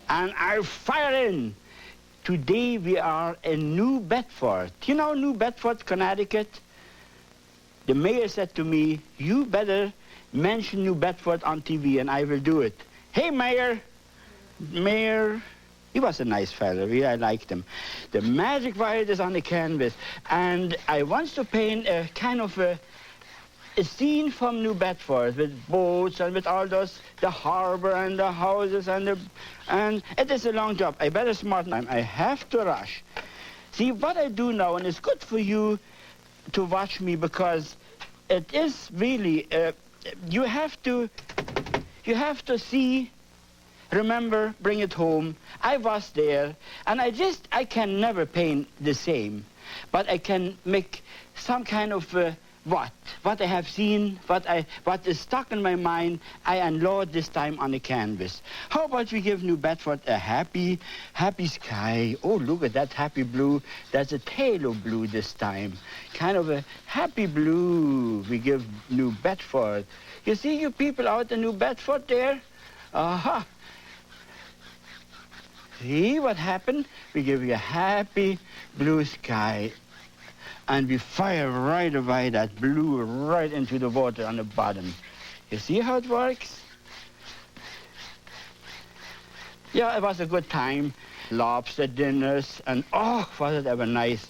and I fire in. Today we are in New Bedford. You know New Bedford, Connecticut? The mayor said to me, you better mention New Bedford on TV, and I will do it. Hey, Mayor. Mayor. He was a nice fellow. I liked him. The magic white is on the canvas, and I want to paint a kind of a scene from New Bedford with boats and with all those, the harbor and the houses and it is a long job. I better smarten up. I have to rush. See what I do now, and it's good for you to watch me, because it is really you have to see. Remember, bring it home. I was there, and I can never paint the same, but I can make some kind of what I have seen, what is stuck in my mind, I unload this time on the canvas. How about we give New Bedford a happy sky? Oh, look at that happy blue. That's a halo blue this time. Kind of a happy blue we give New Bedford. You see you people out in New Bedford there? Aha. See what happened? We give you a happy blue sky. And we fire right away that blue right into the water on the bottom. You see how it works? Yeah, it was a good time. Lobster dinners, and oh, was it ever nice.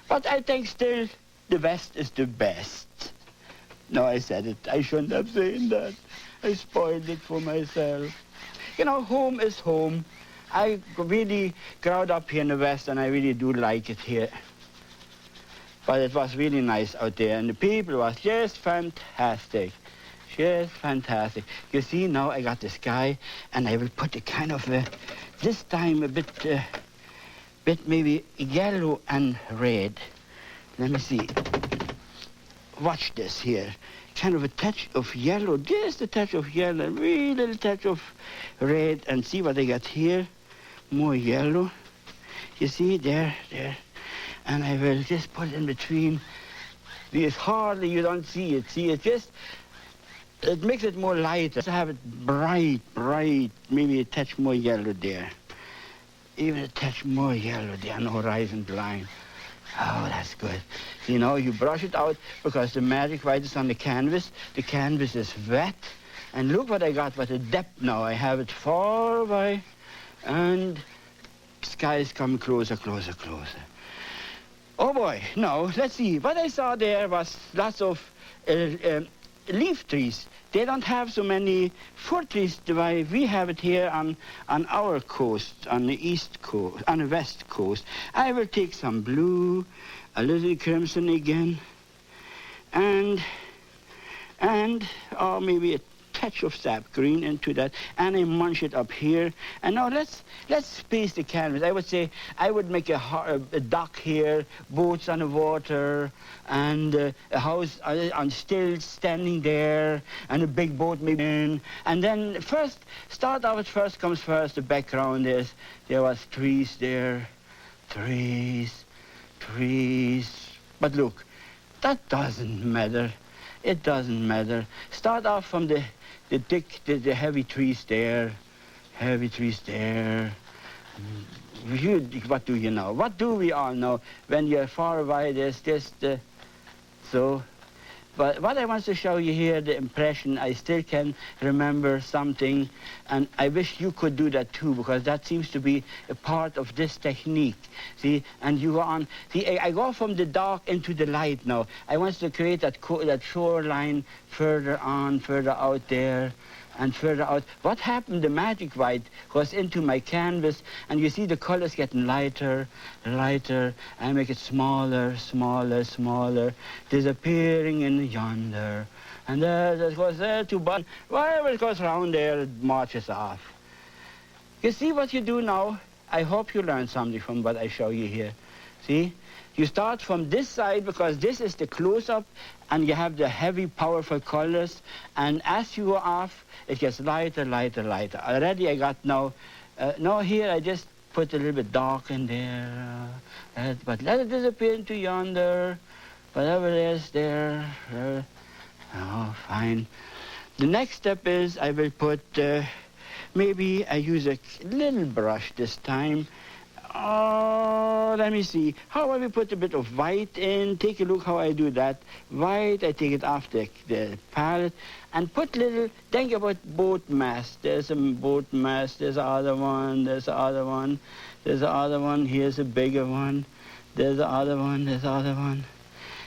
But I think still the West is the best. No, I said it. I shouldn't have said that. I spoiled it for myself. You know, home is home. I really growed up here in the West, and I really do like it here. But it was really nice out there, and the people was just fantastic. Just fantastic. You see, now I got the sky, and I will put a kind of this time a bit maybe yellow and red. Let me see. Watch this here. Kind of a touch of yellow, just a touch of yellow, a wee little touch of red, and see what I got here. More yellow. You see, there. And I will just put it in between. Because hardly you don't see it. See, it makes it more lighter. To have it bright, maybe a touch more yellow there. Even a touch more yellow there on the horizon line. Oh, that's good. You know, you brush it out because the magic white is on the canvas. The canvas is wet. And look what I got, what a depth now. I have it far away. And sky is coming closer. Oh boy, now let's see. What I saw there was lots of leaf trees. They don't have so many fruit trees the way we have it here on our coast, on the east coast, on the west coast. I will take some blue, a little crimson again, and maybe a touch of sap green into that, and I munch it up here. And now let's space the canvas. I would say I would make a dock here, boats on the water, and a house on stilts standing there, and a big boat maybe in. And then first comes first. The background is there was trees there, trees. But look, that doesn't matter. It doesn't matter. Start off from the heavy trees there. What do you know? What do we all know? When you're far away, there's just so. But what I want to show you here, the impression, I still can remember something, and I wish you could do that too, because that seems to be a part of this technique. See, and you go on. See, I go from the dark into the light now. I want to create that shoreline further out there, and further out. What happened? The magic white goes into my canvas, and you see the colors getting lighter. I make it smaller, disappearing in yonder. And there goes there to bottom. Wherever it goes around there, it marches off. You see what you do now? I hope you learned something from what I show you here. See? You start from this side because this is the close-up, and you have the heavy, powerful colors. And as you go off, it gets lighter. Already I got now here I just put a little bit dark in there. But let it disappear into yonder. Whatever it is there. Oh, fine. The next step is I will put, maybe I use a little brush this time. Oh, let me see. How I will put a bit of white in. Take a look how I do that. White, I take it off the palette and put little, think about boat mast. There's a boat mast, there's another one, there's another one, there's another one, here's a bigger one, there's another one, there's another one.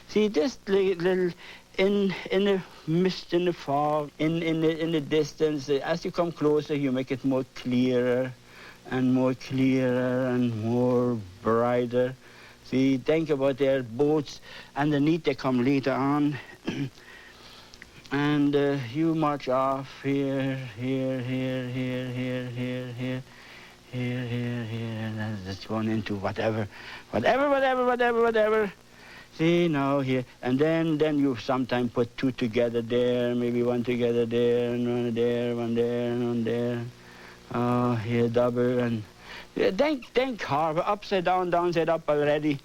See, this little, in the mist, in the fog, in the distance, as you come closer, you make it more clearer and more clearer and more brighter. See, think about their boats underneath, they come later on. And you march off here, here, here, here, here, here, here, here, here, here, and that's going into whatever. See, now here, and then you sometimes put two together there, maybe one together there, and one there, one there, and one there. Oh, here, double, and think hard, upside down, downside up already.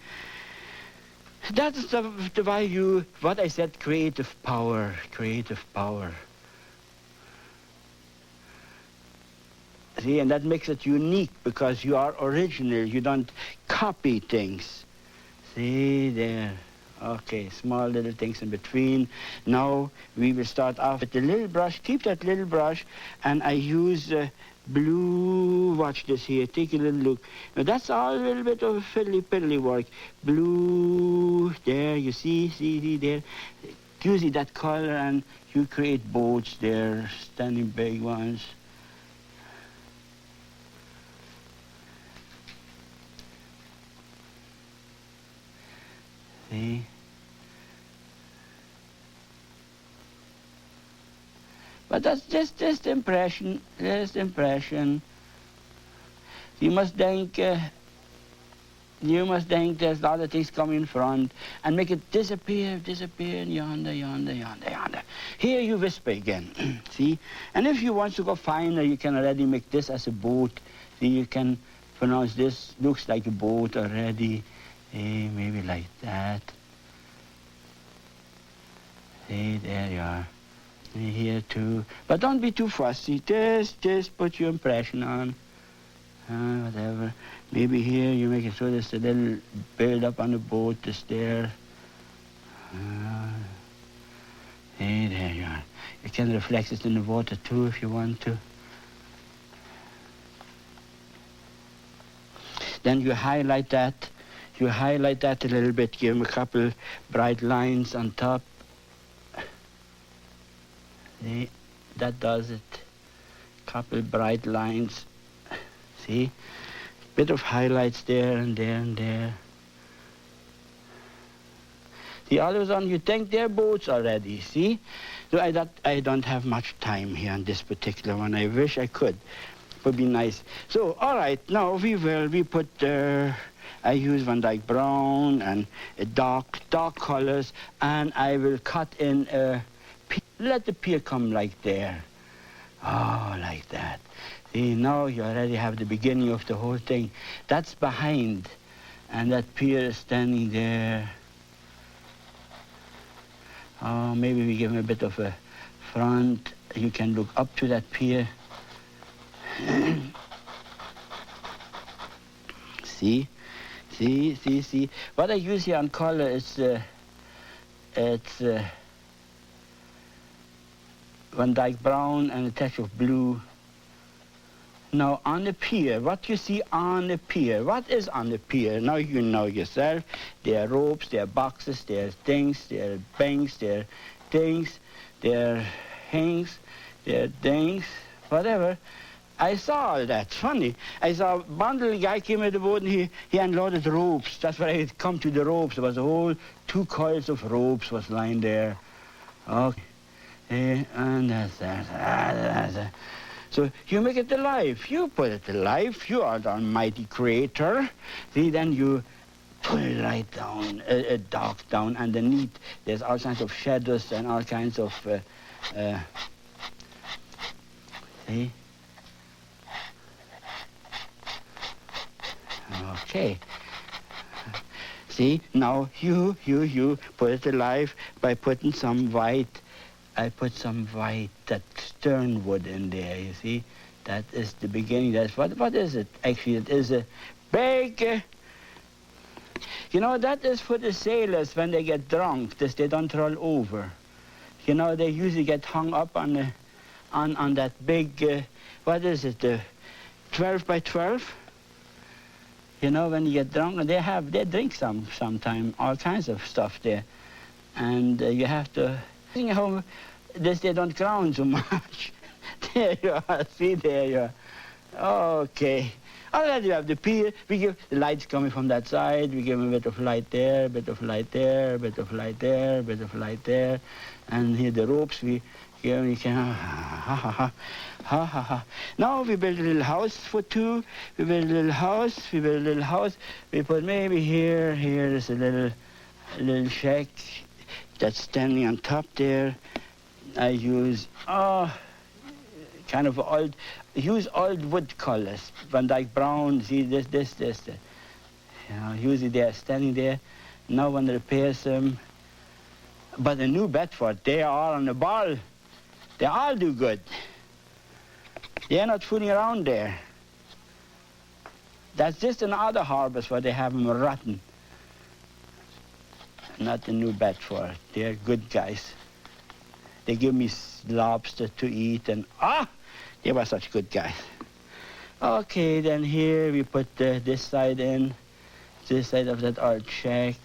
That's the why you, what I said, creative power, creative power. See, and that makes it unique because you are original, you don't copy things. See there. Okay, small little things in between. Now we will start off with the little brush. Keep that little brush, and I use blue. Watch this here. Take a little look. Now that's all a little bit of fiddly work. Blue. There, you see there. You see that color, and you create boats there, standing big ones. See? But that's just impression, just impression. You must think there's a lot of things coming in front and make it disappear, yonder. Here you whisper again, see? And if you want to go finer, you can already make this as a boat. See, you can pronounce this, looks like a boat already. See, maybe like that. See, there you are. See, here too. But don't be too fussy. Just put your impression on. Whatever. Maybe here you make it so there's a little build up on the boat, just there. See, there you are. You can reflect it in the water too if you want to. Then you highlight that. You highlight that a little bit, give them a couple bright lines on top. See, that does it. Couple bright lines. See, bit of highlights there and there and there. The others on, you think they're boats already, see? So I don't have much time here on this particular one. I wish I could. It would be nice. So, all right, now we put I use Van Dyke brown and dark colors, and I will cut in let the pier come like there. Oh, like that. See, now you already have the beginning of the whole thing. That's behind, and that pier is standing there. Oh, maybe we give him a bit of a front. You can look up to that pier. See? See. What I use here on color is it's Van Dyke brown and a touch of blue. Now on the pier, what you see on the pier, what is on the pier? Now you know yourself. There are ropes, there are boxes, there are things, there are banks, there are things, there are hangs, there are things, whatever. I saw all that. Funny. I saw a bundle, the guy came at the boat and he unloaded ropes. That's where I had come to the ropes. There was a whole 2 coils of ropes was lying there. Okay. And that's that. So you make it alive. You put it alive. You are the almighty creator. See, then you pull it right down, dark down underneath. There's all kinds of shadows and all kinds of, see? Okay. See, now you put it alive by putting some white I put some white, that stern wood in there, you see. That is the beginning. That's what is it? Actually, it is a big, you know, that is for the sailors when they get drunk, this they don't roll over. You know, they usually get hung up on the, on that big, what is it, the 12 by 12? You know, when you get drunk, and they drink sometime, all kinds of stuff there. And you have to, you know, this they don't ground so much. There you are, see, there you are. Okay. Already you have the pier. We give the lights coming from that side. We give a bit of light there, a bit of light there, a bit of light there, a bit of light there. And here the ropes, we can, ha. Now we build a little house for two. We build a little house, We put maybe here is a little shack that's standing on top there. I use, kind of old, use old wood colors, Van Dyke brown, see this. You know, usually they are standing there. No one repairs them. But the New Bedford, they are on the ball. They all do good. They are not fooling around there. That's just in other harbors where they have them rotten. Not the New Bedford. They're good guys. They give me lobster to eat, and they were such good guys. Okay, then here we put this side in, this side of that old shack.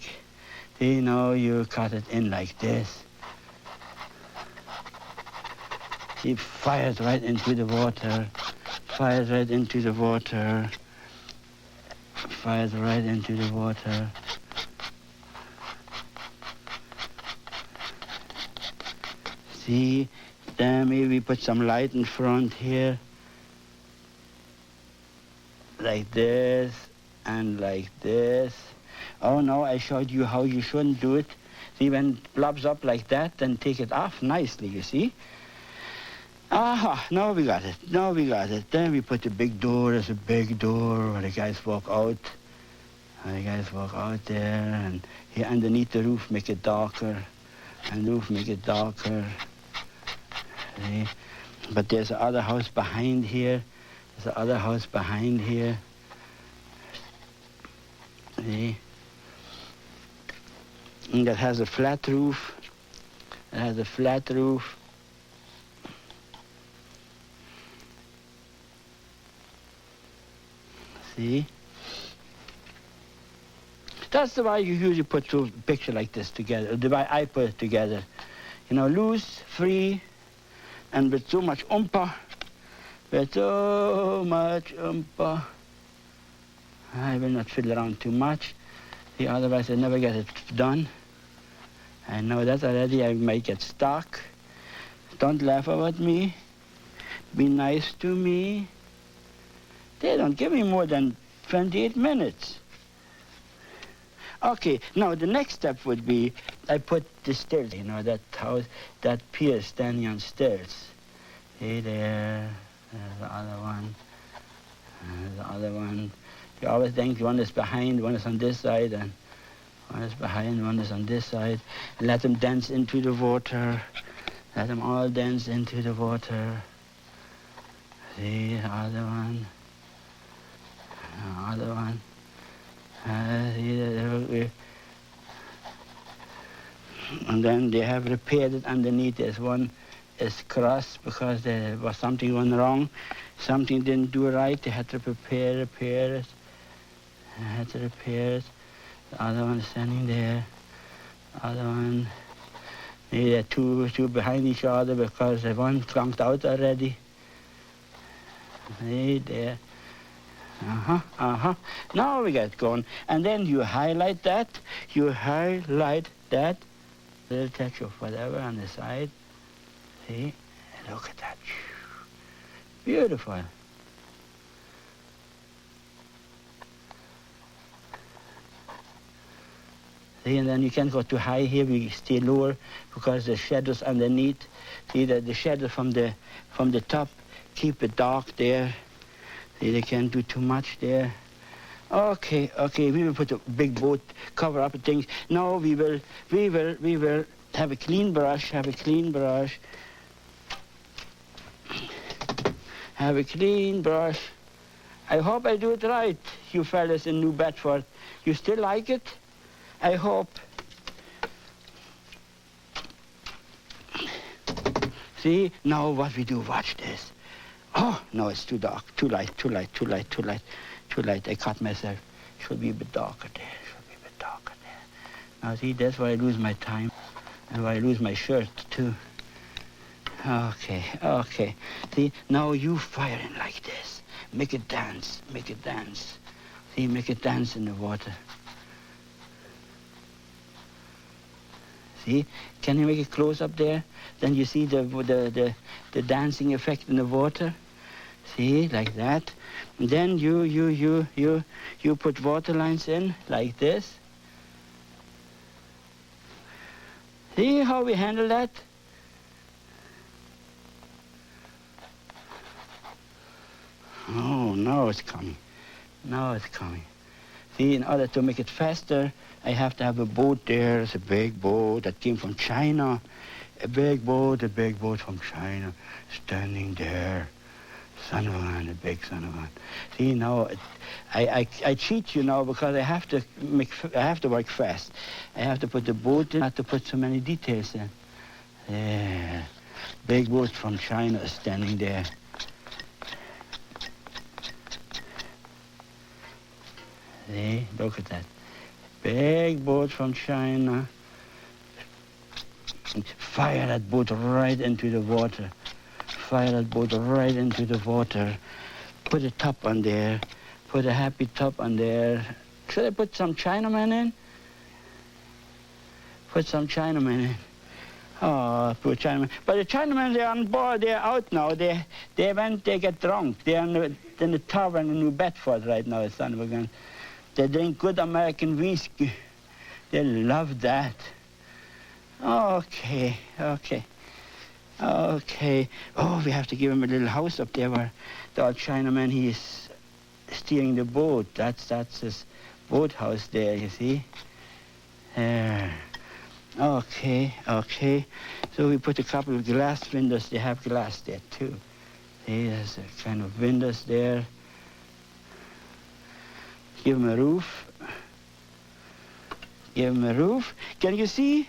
You know, you cut it in like this. He fires right into the water, fires right into the water, fires right into the water. See, then maybe put some light in front here, like this and like this. Oh no, I showed you how you shouldn't do it. See, when it blobs up like that, then take it off nicely, you see. Aha, now we got it. Then we put the big door. There's a big door where the guys walk out. And the guys walk out there, and here underneath the roof make it darker, and the roof make it darker. See? But there's another house behind here. See? And that has a flat roof. See? That's the way you usually put a picture like this together, the way I put it together. You know, loose, free, and with so much umpa. I will not fiddle around too much. See, otherwise I never get it done. I know that already. I might get stuck. Don't laugh at me. Be nice to me. They don't give me more than 28 minutes. Okay, now the next step would be, I put the stairs, you know, that house, that pier standing on stairs. See there, there's the other one, there's the other one. You always think one is behind, one is on this side, and one is behind, one is on this side. And let them dance into the water. Let them all dance into the water. See, the other one. The other one. And then they have repaired it underneath. There's one is crossed because there was something went wrong. Something didn't do right. They had to repair it. The other one is standing there. The other one. They're two behind each other because one flunked out already. See there. Now we get going. And then you highlight that. A little touch of whatever on the side. See? Look at that. Beautiful. See, and then you can't go too high here. We stay lower because the shadows underneath. See, the shadow from the top keep it dark there. See, they can't do too much there. Okay, we will put a big boat, cover up things. Now we will Have a clean brush, have a clean brush. Have a clean brush. I hope I do it right, you fellas in New Bedford. You still like it? I hope. See, now what we do, watch this. Oh, no, it's too dark, too light, too light, too light, too light, too light. I cut myself. Should be a bit darker there, should be a bit darker there. Now see, that's where I lose my time and where I lose my shirt too. Okay, okay. See, now you fire in like this. Make it dance, make it dance. See, make it dance in the water. See, can you make it close up there? Then you see the dancing effect in the water. See, like that. And then you put water lines in like this. See how we handle that? Oh, now it's coming. Now it's coming. See, in order to make it faster, I have to have a boat there. It's a big boat that came from China. A big boat from China, standing there. Son of a gun, a big son of a gun. See, now, I cheat you now because I have to work fast. I have to put the boat in, not to put so many details in. Yeah, big boat from China is standing there. See, look at that. Big boat from China. Fire that boat right into the water. Fire that boat right into the water. Put a top on there. Put a happy top on there. Should I put some Chinamen in? Put some Chinamen in. Oh, poor Chinamen. But the Chinamen, they're on board. They're out now. They get drunk. They're in the tavern in New Bedford right now, son of a gun. They drink good American whiskey. They love that. Okay, okay, okay. Oh, we have to give him a little house up there where the old Chinaman, he is steering the boat. That's his boathouse there, you see. There. Okay, okay. So we put a couple of glass windows. They have glass there, too. See, there's a kind of windows there. Give him a roof. Give him a roof. Can you see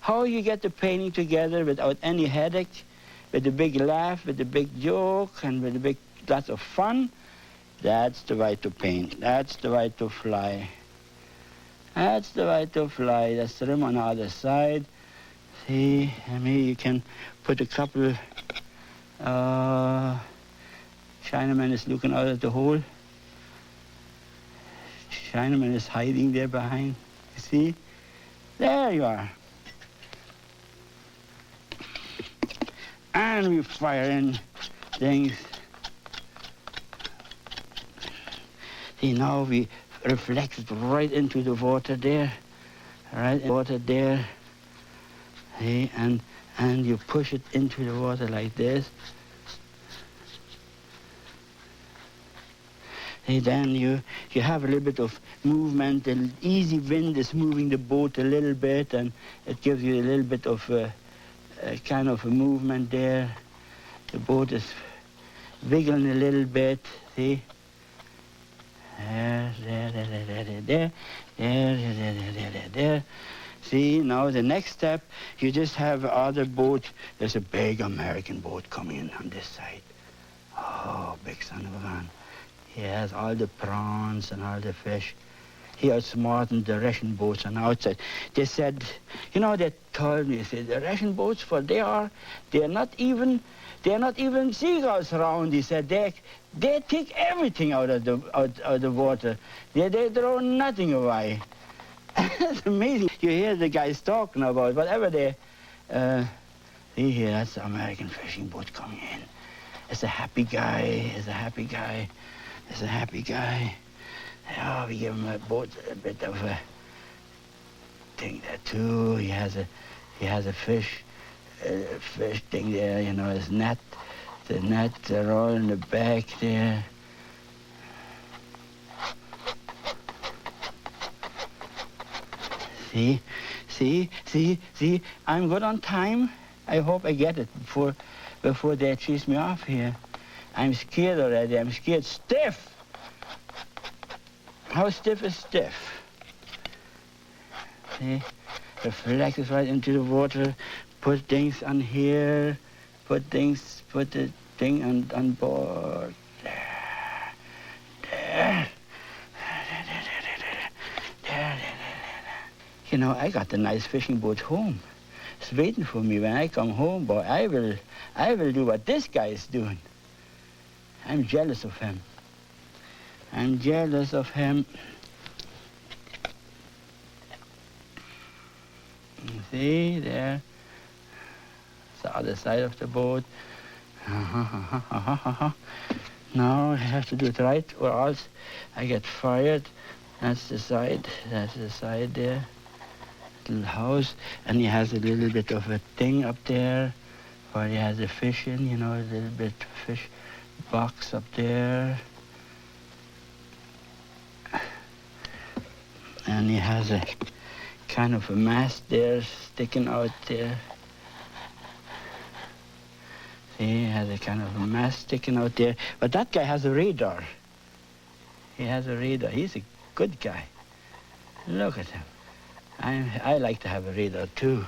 how you get the painting together without any headache, with a big laugh, with a big joke, and with a big lots of fun? That's the way to paint. That's the way to fly. That's the way to fly. That's the rim on the other side. See, I mean, you can put a couple. Chinaman is looking out at the hole. Chinaman is hiding there behind. You see? There you are. And we fire in things. See, now we reflect it right into the water there. Right, water there. See, and you push it into the water like this. See, then you have a little bit of movement. The easy wind is moving the boat a little bit, and it gives you a little bit of kind of a movement there. The boat is wiggling a little bit, see? There. See, now the next step, you just have other boat. There's a big American boat coming in on this side. Oh, big son of a gun. He has all the prawns and all the fish. He outsmarted the Russian boats on the outside. They said, you know, they told me, they said, the Russian boats, they're not even seagulls around. He said, they take everything out of the water. They throw nothing away. It's amazing. You hear the guys talking about whatever they, see here, that's the American fishing boat coming in. It's a happy guy, it's a happy guy. It's a happy guy. Oh, we give him a boat, a bit of a thing there too. He has a fish thing there, you know, his net. The net are all in the back there. See, See, I'm good on time. I hope I get it before they chase me off here. I'm scared already. I'm scared stiff. How stiff is stiff? See, reflects right into the water. Put things on here. Put the thing on board. There. You know, I got a nice fishing boat home. It's waiting for me. When I come home, boy, I will do what this guy is doing. I'm jealous of him. I'm jealous of him. See, there. It's the other side of the boat. Now I have to do it right, or else I get fired. That's the side there. Little house, and he has a little bit of a thing up there where he has a fish in, you know, a little bit fish box up there. And he has a kind of a mast there sticking out there. See, he has a kind of a mast sticking out there. But that guy has a radar. He has a radar. He's a good guy. Look at him. I like to have a radar too.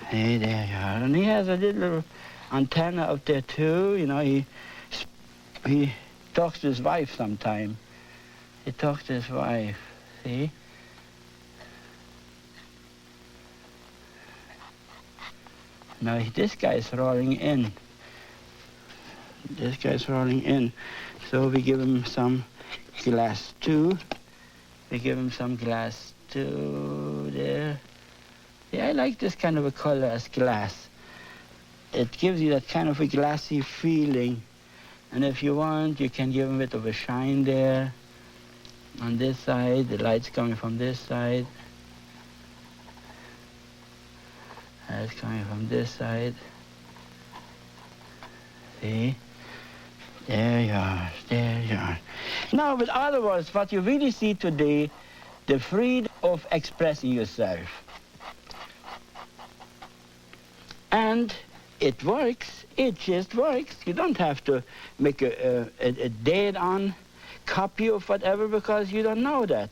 Hey, there you are. And he has a little antenna up there too. You know, he talks to his wife sometime. He talks to his wife. See? Now this guy's rolling in. This guy's rolling in. So we give him some glass too. We give him some glass too there. Yeah, I like this kind of a color as glass. It gives you that kind of a glassy feeling. And if you want, you can give him a bit of a shine there. On this side, the light's coming from this side. It's coming from this side. See? There you are, there you are. Now, with other words, what you really see today, the freedom of expressing yourself. And it works. It just works. You don't have to make a dead-on copy of whatever because you don't know that.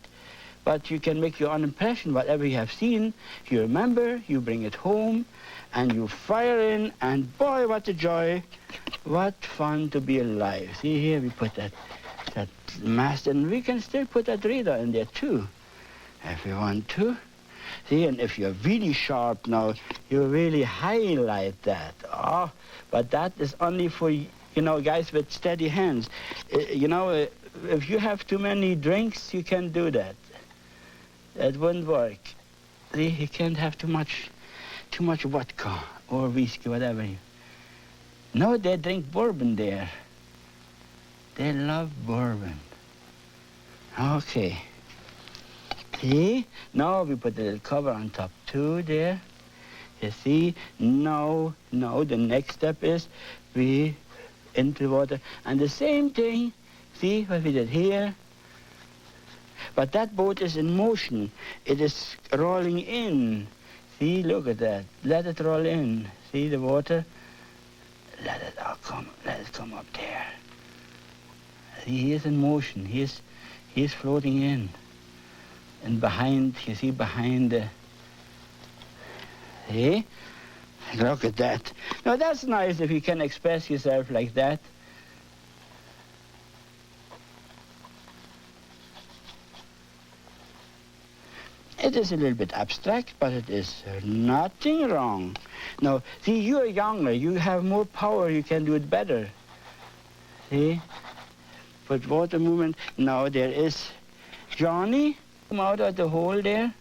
But you can make your own impression. Whatever you have seen, you remember, you bring it home, and you fire in, and boy, what a joy. What fun to be alive. See here, we put that mast, and we can still put that radar in there too, if you want to. See, and if you're really sharp now, you really highlight that. Oh, but that is only for, you know, guys with steady hands. You know, if you have too many drinks, you can't do that. That wouldn't work. See, you can't have too much vodka or whiskey, whatever. No, they drink bourbon there. They love bourbon. Okay. See? Now we put a little cover on top too there. You see? Now, the next step is we into the water. And the same thing, see what we did here? But that boat is in motion. It is rolling in. See, look at that. Let it roll in. See the water? Let it come up there. See, he is in motion. He is floating in. And behind, you see, behind the... See? Look at that. Now, that's nice if you can express yourself like that. It is a little bit abstract, but it is nothing wrong. Now, see, you are younger. You have more power. You can do it better. See? Put water movement. Now, there is Johnny come out of the hole there.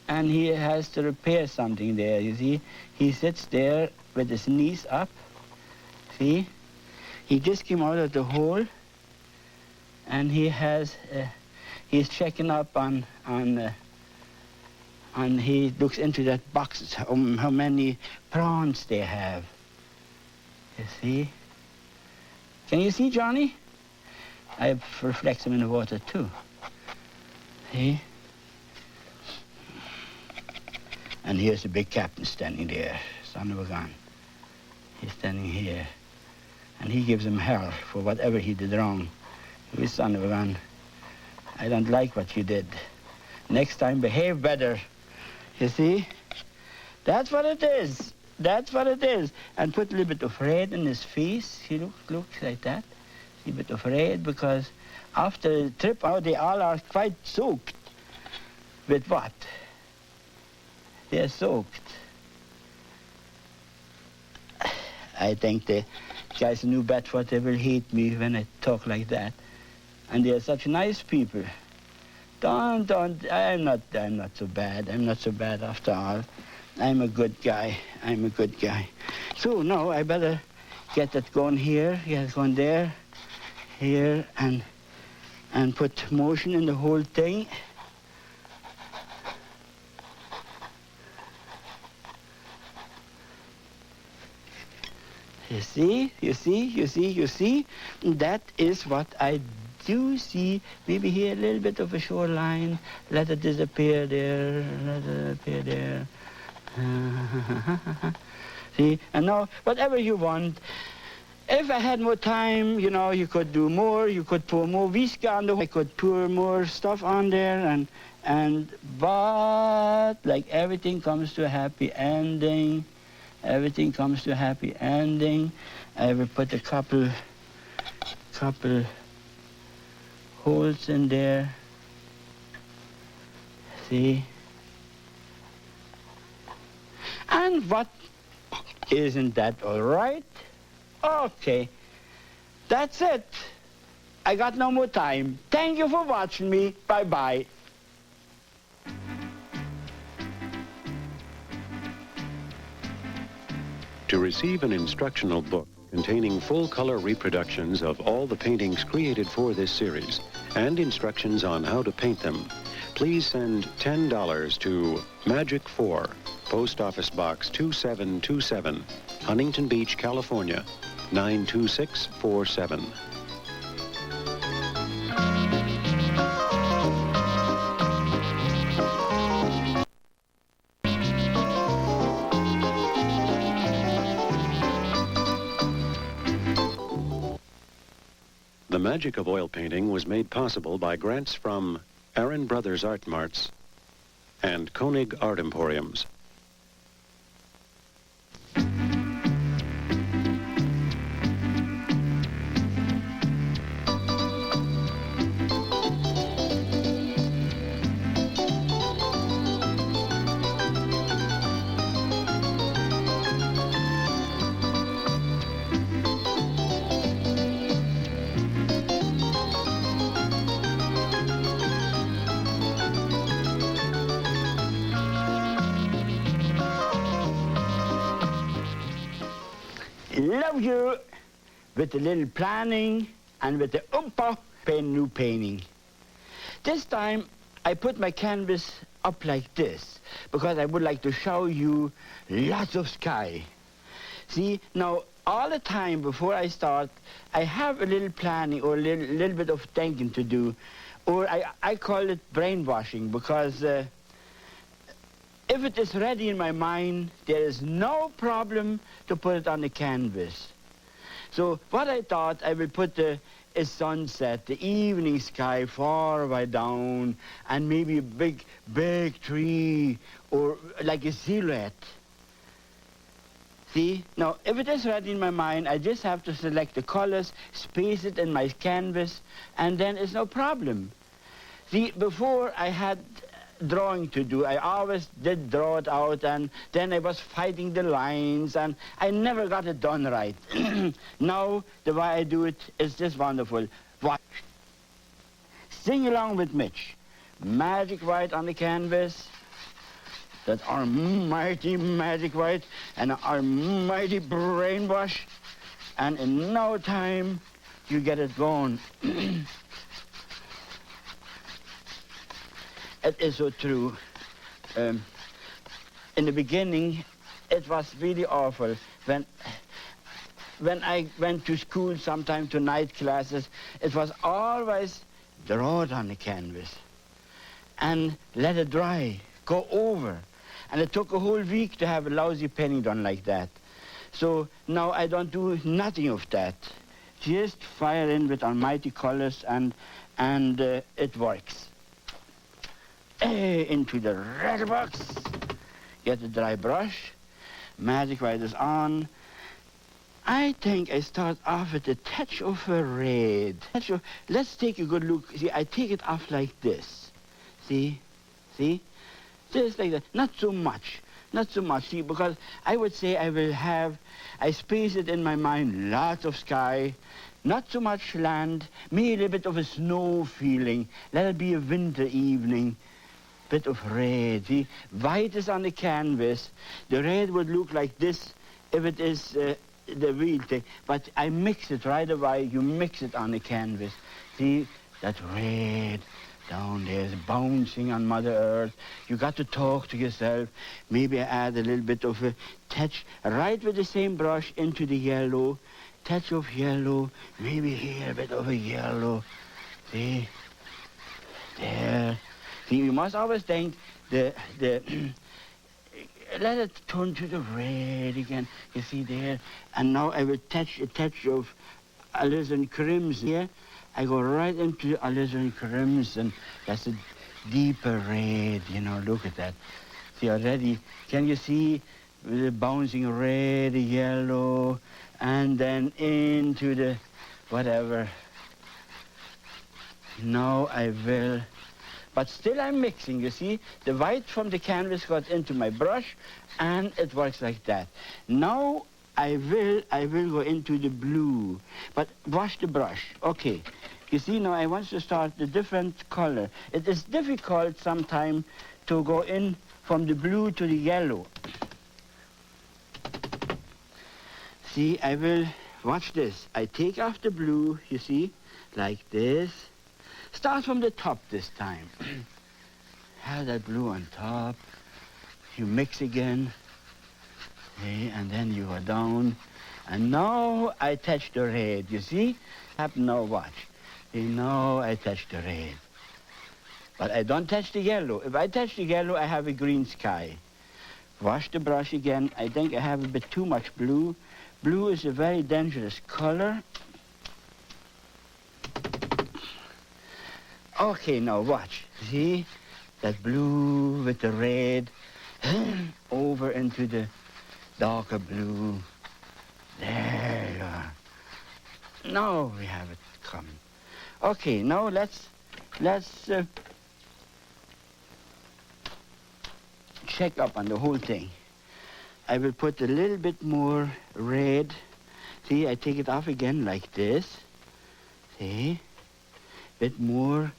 And he has to repair something there, you see. He sits there with his knees up. See? He just came out of the hole. And he has... he's checking up on he looks into that box, how many prawns they have. You see? Can you see, Johnny? I reflect them in the water too. See? And here's the big captain standing there, son of a gun. He's standing here. And he gives him hell for whatever he did wrong. You son of a gun, I don't like what you did. Next time, behave better. You see? That's what it is. That's what it is. And put a little bit of red in his face. He looks like that. A little bit of red, because after the trip out, they all are quite soaked. With what? They're soaked. I think the guys in New Bedford, they will hate me when I talk like that. And they're such nice people. I'm not so bad. I'm not so bad after all. I'm a good guy. I'm a good guy. So now I better get that going here, get it going there, here, and put motion in the whole thing. You see, you see, you see, you see? That is what I do see. Maybe here a little bit of a shoreline. Let it disappear there, let it appear there. See, and now, whatever you want. If I had more time, you know, you could do more. You could pour more whiskey on the. I could pour more stuff on there, but like everything comes to a happy ending. Everything comes to a happy ending. I will put a couple holes in there. See? And what? Isn't that all right? Okay. That's it. I got no more time. Thank you for watching me. Bye-bye. To receive an instructional book containing full-color reproductions of all the paintings created for this series and instructions on how to paint them, please send $10 to Magic 4, Post Office Box 2727, Huntington Beach, California, 92647. The magic of oil painting was made possible by grants from Aaron Brothers Art Marts and Koenig Art Emporiums. Love you with a little planning and with the new painting. This time I put my canvas up like this because I would like to show you lots of sky. See, now all the time before I start, I have a little planning or a little bit of thinking to do, or I call it brainwashing, because if it is ready in my mind, there is no problem to put it on the canvas. So what I thought, I will put a sunset, the evening sky far away down, and maybe a big tree, or like a silhouette. See? Now, if it is ready in my mind, I just have to select the colors, space it in my canvas, and then it's no problem. See, before I had drawing to do, I always did draw it out, and then I was fighting the lines, and I never got it done right. Now, the way I do it is just wonderful. Watch. Sing along with Mitch. Magic white on the canvas. That almighty magic white and almighty brainwash. And in no time, you get it going. It is so true. In the beginning, it was really awful. When I went to school, sometime to night classes, it was always draw it on the canvas and let it dry, go over. And it took a whole week to have a lousy painting done like that. So now I don't do nothing of that. Just fire in with almighty colors and it works. Into the red box. Get the dry brush. Magic white is on. I think I start off with a touch of a red. Let's take a good look. See, I take it off like this. See? See? Just like that. Not so much. Not so much. See, because I would say I space it in my mind, lots of sky, not so much land, maybe a little bit of a snow feeling. Let it be a winter evening. Bit of red. See? White is on the canvas. The red would look like this if it is the real thing. But I mix it right away. You mix it on the canvas. See? That red down there is bouncing on Mother Earth. You got to talk to yourself. Maybe I add a little bit of a touch right with the same brush into the yellow. Touch of yellow. Maybe here a bit of a yellow. See? There. See, you must always think let it turn to the red again. You see there? And now I will touch a touch of alizarin crimson here. I go right into alizarin crimson. That's a deeper red, you know, look at that. See already, can you see the bouncing red, yellow, and then into the whatever. Now I will, but still I'm mixing, you see. The white from the canvas got into my brush, and it works like that. Now I will go into the blue, but wash the brush. Okay. You see, now I want to start the different color. It is difficult sometimes to go in from the blue to the yellow. See, I will, watch this. I take off the blue, you see, like this. Start from the top this time. Have that blue on top. You mix again. Okay, and then you go down. And now I touch the red, you see? Now watch. See, now I touch the red. But I don't touch the yellow. If I touch the yellow, I have a green sky. Wash the brush again. I think I have a bit too much blue. Blue is a very dangerous color. Okay, now watch. See? That blue with the red over into the darker blue. There you are. Now we have it coming. Okay, now let's check up on the whole thing. I will put a little bit more red. See, I take it off again like this. See? Bit more.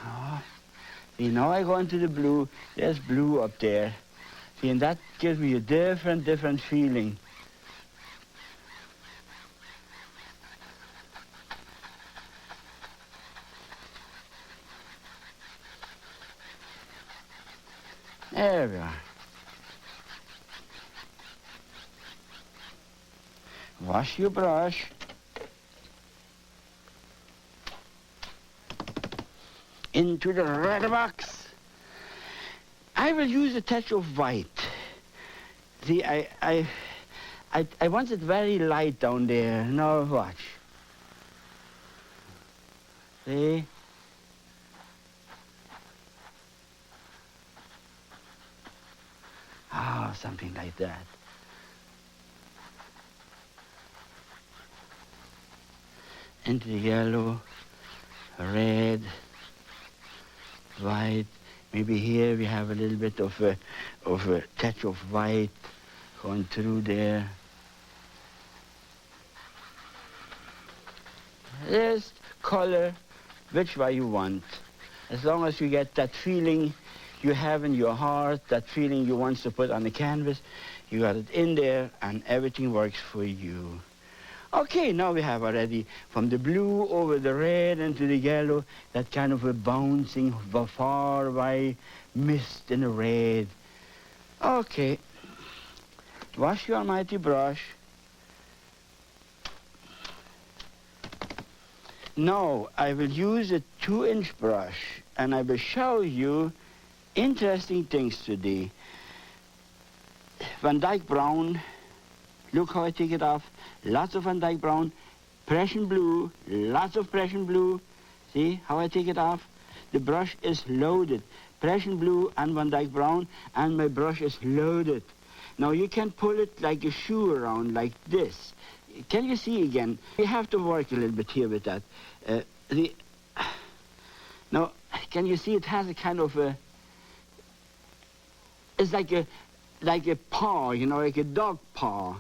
Oh. See, now I go into the blue. There's blue up there. See, and that gives me a different feeling. There we are. Wash your brush. Into the red box. I will use a touch of white. See, I want it very light down there. Now watch. See? Ah, something like that. Into the yellow, red, white. Maybe here we have a little bit of a touch of white going through there. Just color which way you want. As long as you get that feeling you have in your heart, that feeling you want to put on the canvas, you got it in there and everything works for you. Okay, now we have already from the blue over the red into the yellow, that kind of a bouncing far away mist in the red. Okay, wash your almighty brush. Now I will use a 2-inch brush and I will show you interesting things today. Van Dyke brown. Look how I take it off. Lots of Van Dyke brown. Prussian blue. Lots of Prussian blue. See how I take it off? The brush is loaded. Prussian blue and Van Dyke brown, and my brush is loaded. Now you can pull it like a shoe around like this. Can you see again? We have to work a little bit here with that. Now, can you see it has a kind of a, it's like a paw, you know, like a dog paw.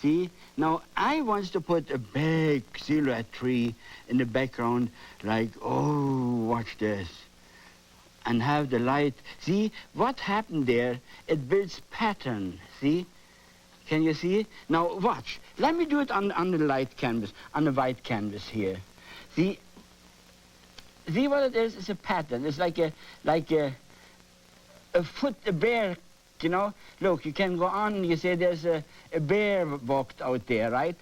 See? Now, I want to put a big silhouette tree in the background, like, oh, watch this. And have the light. See, what happened there, it builds pattern, see? Can you see? Now, watch. Let me do it on the light canvas, on the white canvas here. See what it is? It's a pattern. It's like a foot, a bear, you know? Look, you can go on and you say there's a bear walked out there, right?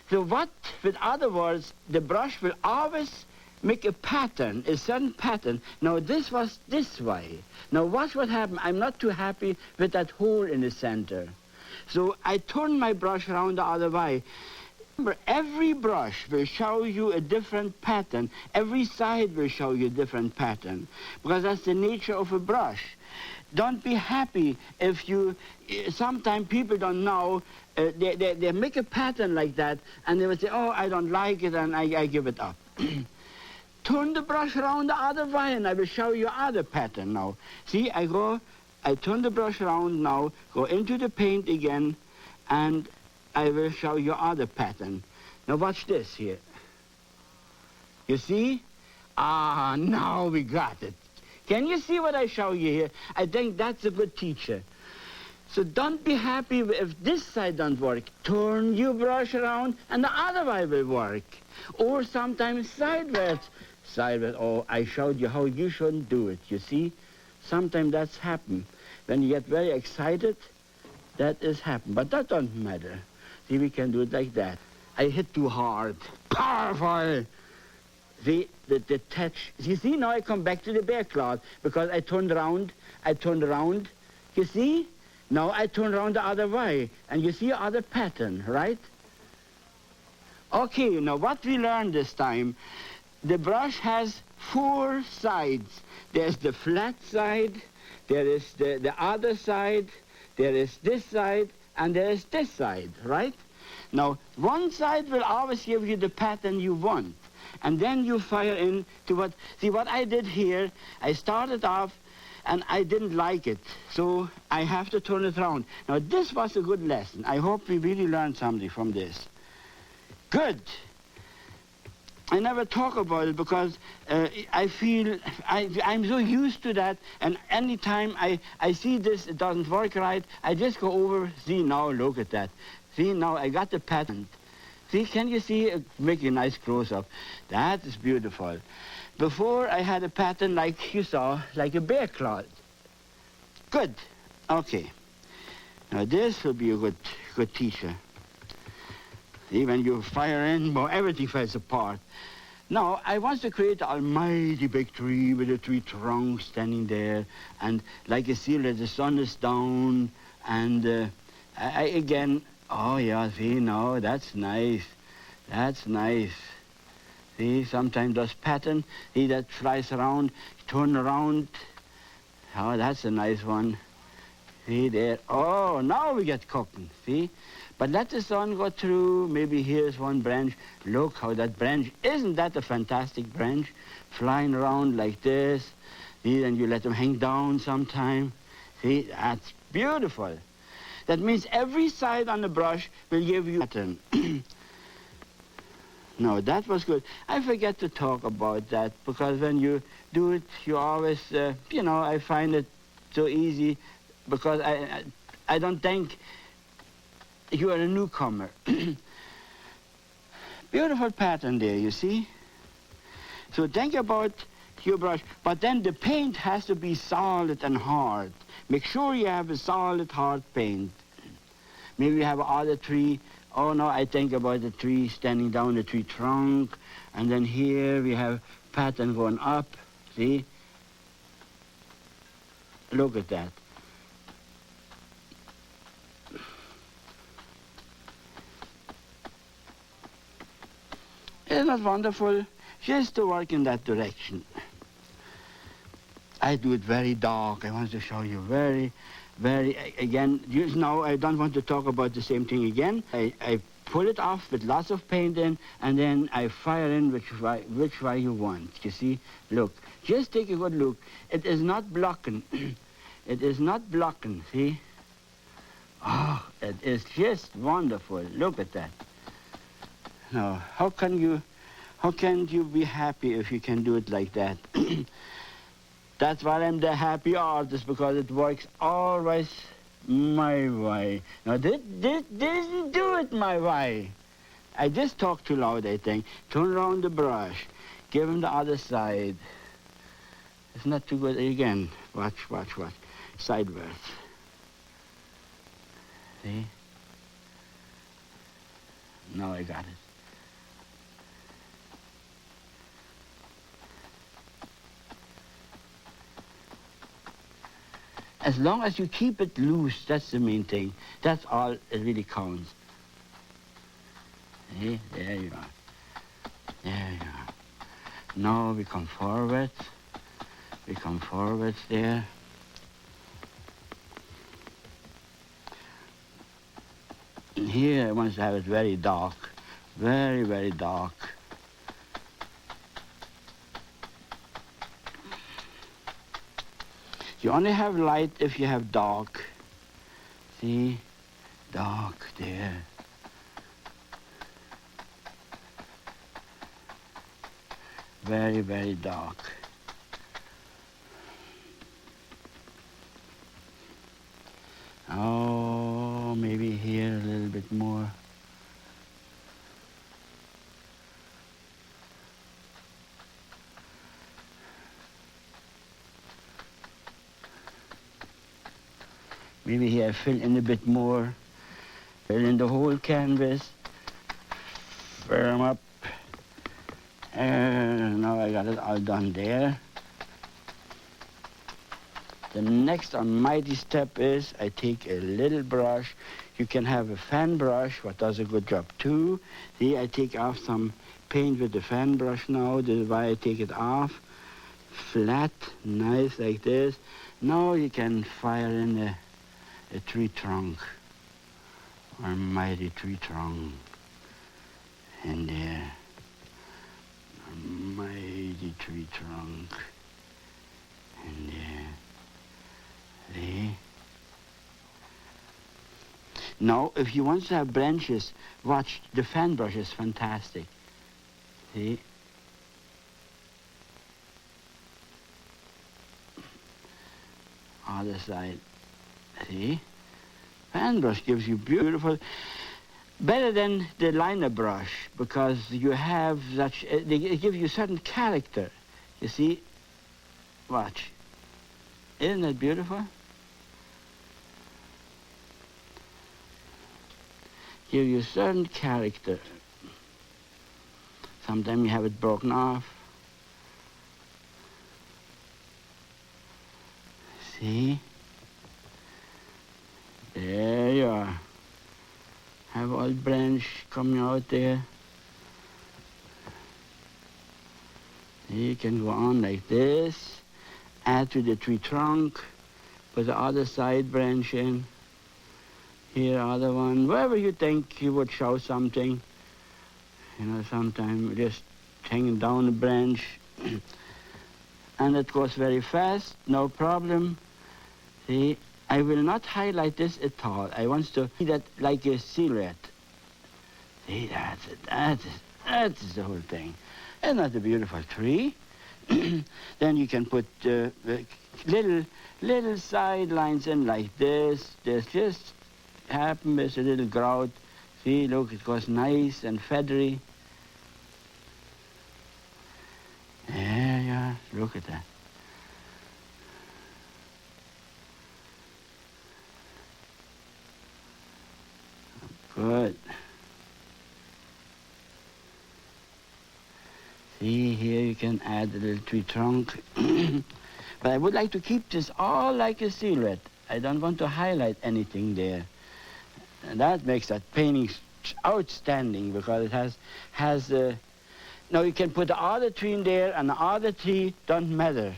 So what, with other words, the brush will always make a pattern, a certain pattern. Now this was this way. Now watch what happened. I'm not too happy with that hole in the center. So I turn my brush around the other way. Remember, every brush will show you a different pattern. Every side will show you a different pattern, because that's the nature of a brush. Don't be happy if you, sometimes people don't know, they make a pattern like that, and they will say, oh, I don't like it, and I give it up. Turn the brush around the other way, and I will show you other pattern now. See, I turn the brush around now, go into the paint again, and I will show you other pattern. Now watch this here. You see? Ah, now we got it. Can you see what I show you here? I think that's a good teacher. So don't be happy if this side don't work. Turn your brush around and the other way will work. Or sometimes sideways. Sideways, oh, I showed you how you shouldn't do it, you see? Sometimes that's happened. When you get very excited, that is happen. But that don't matter. See, we can do it like that. I hit too hard. Powerful! See, the touch. You see, now I come back to the bear cloth because I turned around. You see? Now I turn around the other way. And you see other pattern, right? Okay, now what we learned this time, the brush has 4 sides. There's the flat side, there is the other side, there is this side, and there is this side, right? Now, one side will always give you the pattern you want. And then you fire into what, see what I did here, I started off and I didn't like it. So I have to turn it around. Now this was a good lesson. I hope we really learned something from this. Good. I never talk about it because I feel I'm so used to that, and anytime I see this, it doesn't work right, I just go over, see now, look at that. See now, I got the pattern. See, can you see, make a nice close-up. That is beautiful. Before I had a pattern like you saw, like a bear claw. Good, okay. Now this will be a good teacher. See, when you fire in, well, everything falls apart. Now, I want to create an almighty big tree with the 3 trunks standing there, and like you see, the sun is down, and again, oh yeah, see, now, that's nice. That's nice. See, sometimes those pattern, see, that flies around, turn around. Oh, that's a nice one. See there. Oh, now we get cooking, see? But let the sun go through. Maybe here's one branch. Look how that branch, isn't that a fantastic branch? Flying around like this. See, and you let them hang down sometime. See, that's beautiful. That means every side on the brush will give you a pattern. No, that was good. I forget to talk about that because when you do it, you always, you know, I find it so easy because I don't think you are a newcomer. Beautiful pattern there, you see? So think about your brush, but then the paint has to be solid and hard. Make sure you have a solid, hard paint. Maybe you have other tree. Oh no, I think about the tree standing down, the tree trunk, and then here we have pattern going up, see? Look at that. Isn't that wonderful? Just to work in that direction. I do it very dark. I want to show you very, again, now I don't want to talk about the same thing again. I pull it off with lots of paint in, and then I fire in which way you want. You see? Look. Just take a good look. It is not blocking. It is not blocking, see? Oh, it is just wonderful. Look at that. Now, how can you be happy if you can do it like that? That's why I'm the happy artist, because it works always my way. Now, this didn't do it my way. I just talked too loud, I think. Turn around the brush. Give him the other side. It's not too good. Again, watch. Sideways. See? Now I got it. As long as you keep it loose, that's the main thing. That's all it really counts. See? There you are. There you are. Now we come forward. We come forward there. And here I want to have it very dark. Very, very dark. You only have light if you have dark. See? Dark there. Very, very dark. Oh, maybe here a little bit more. Maybe here I fill in a bit more. Fill in the whole canvas. Firm up. And now I got it all done there. The next almighty step is I take a little brush. You can have a fan brush, what does a good job too. See, I take off some paint with the fan brush now. This is why I take it off. Flat, nice like this. Now you can fire in a tree trunk. Or mighty tree trunk. In there. A mighty tree trunk. In there. See? Now, if you want to have branches, watch, the fan brush is fantastic. See? Other side. See? Fan brush gives you beautiful, better than the liner brush, because you have such, they give you certain character. You see? Watch. Isn't that beautiful? Give you certain character. Sometimes you have it broken off. See? There you are. Have all branch coming out there. You can go on like this. Add to the tree trunk. Put the other side branch in. Here, other one. Wherever you think you would show something. You know, sometimes just hanging down a branch. And it goes very fast, no problem. See, I will not highlight this at all. I want to see that like a silhouette. See, that's it, that's the whole thing. Isn't that a beautiful tree? Then you can put little sidelines in like this. There's just happen with a little grout. See, look, it goes nice and feathery. There you are. Look at that. Good. See, here you can add a little tree trunk. But I would like to keep this all like a silhouette. I don't want to highlight anything there. And that makes that painting outstanding, because it has Now you can put the other tree in there and the other tree, don't matter.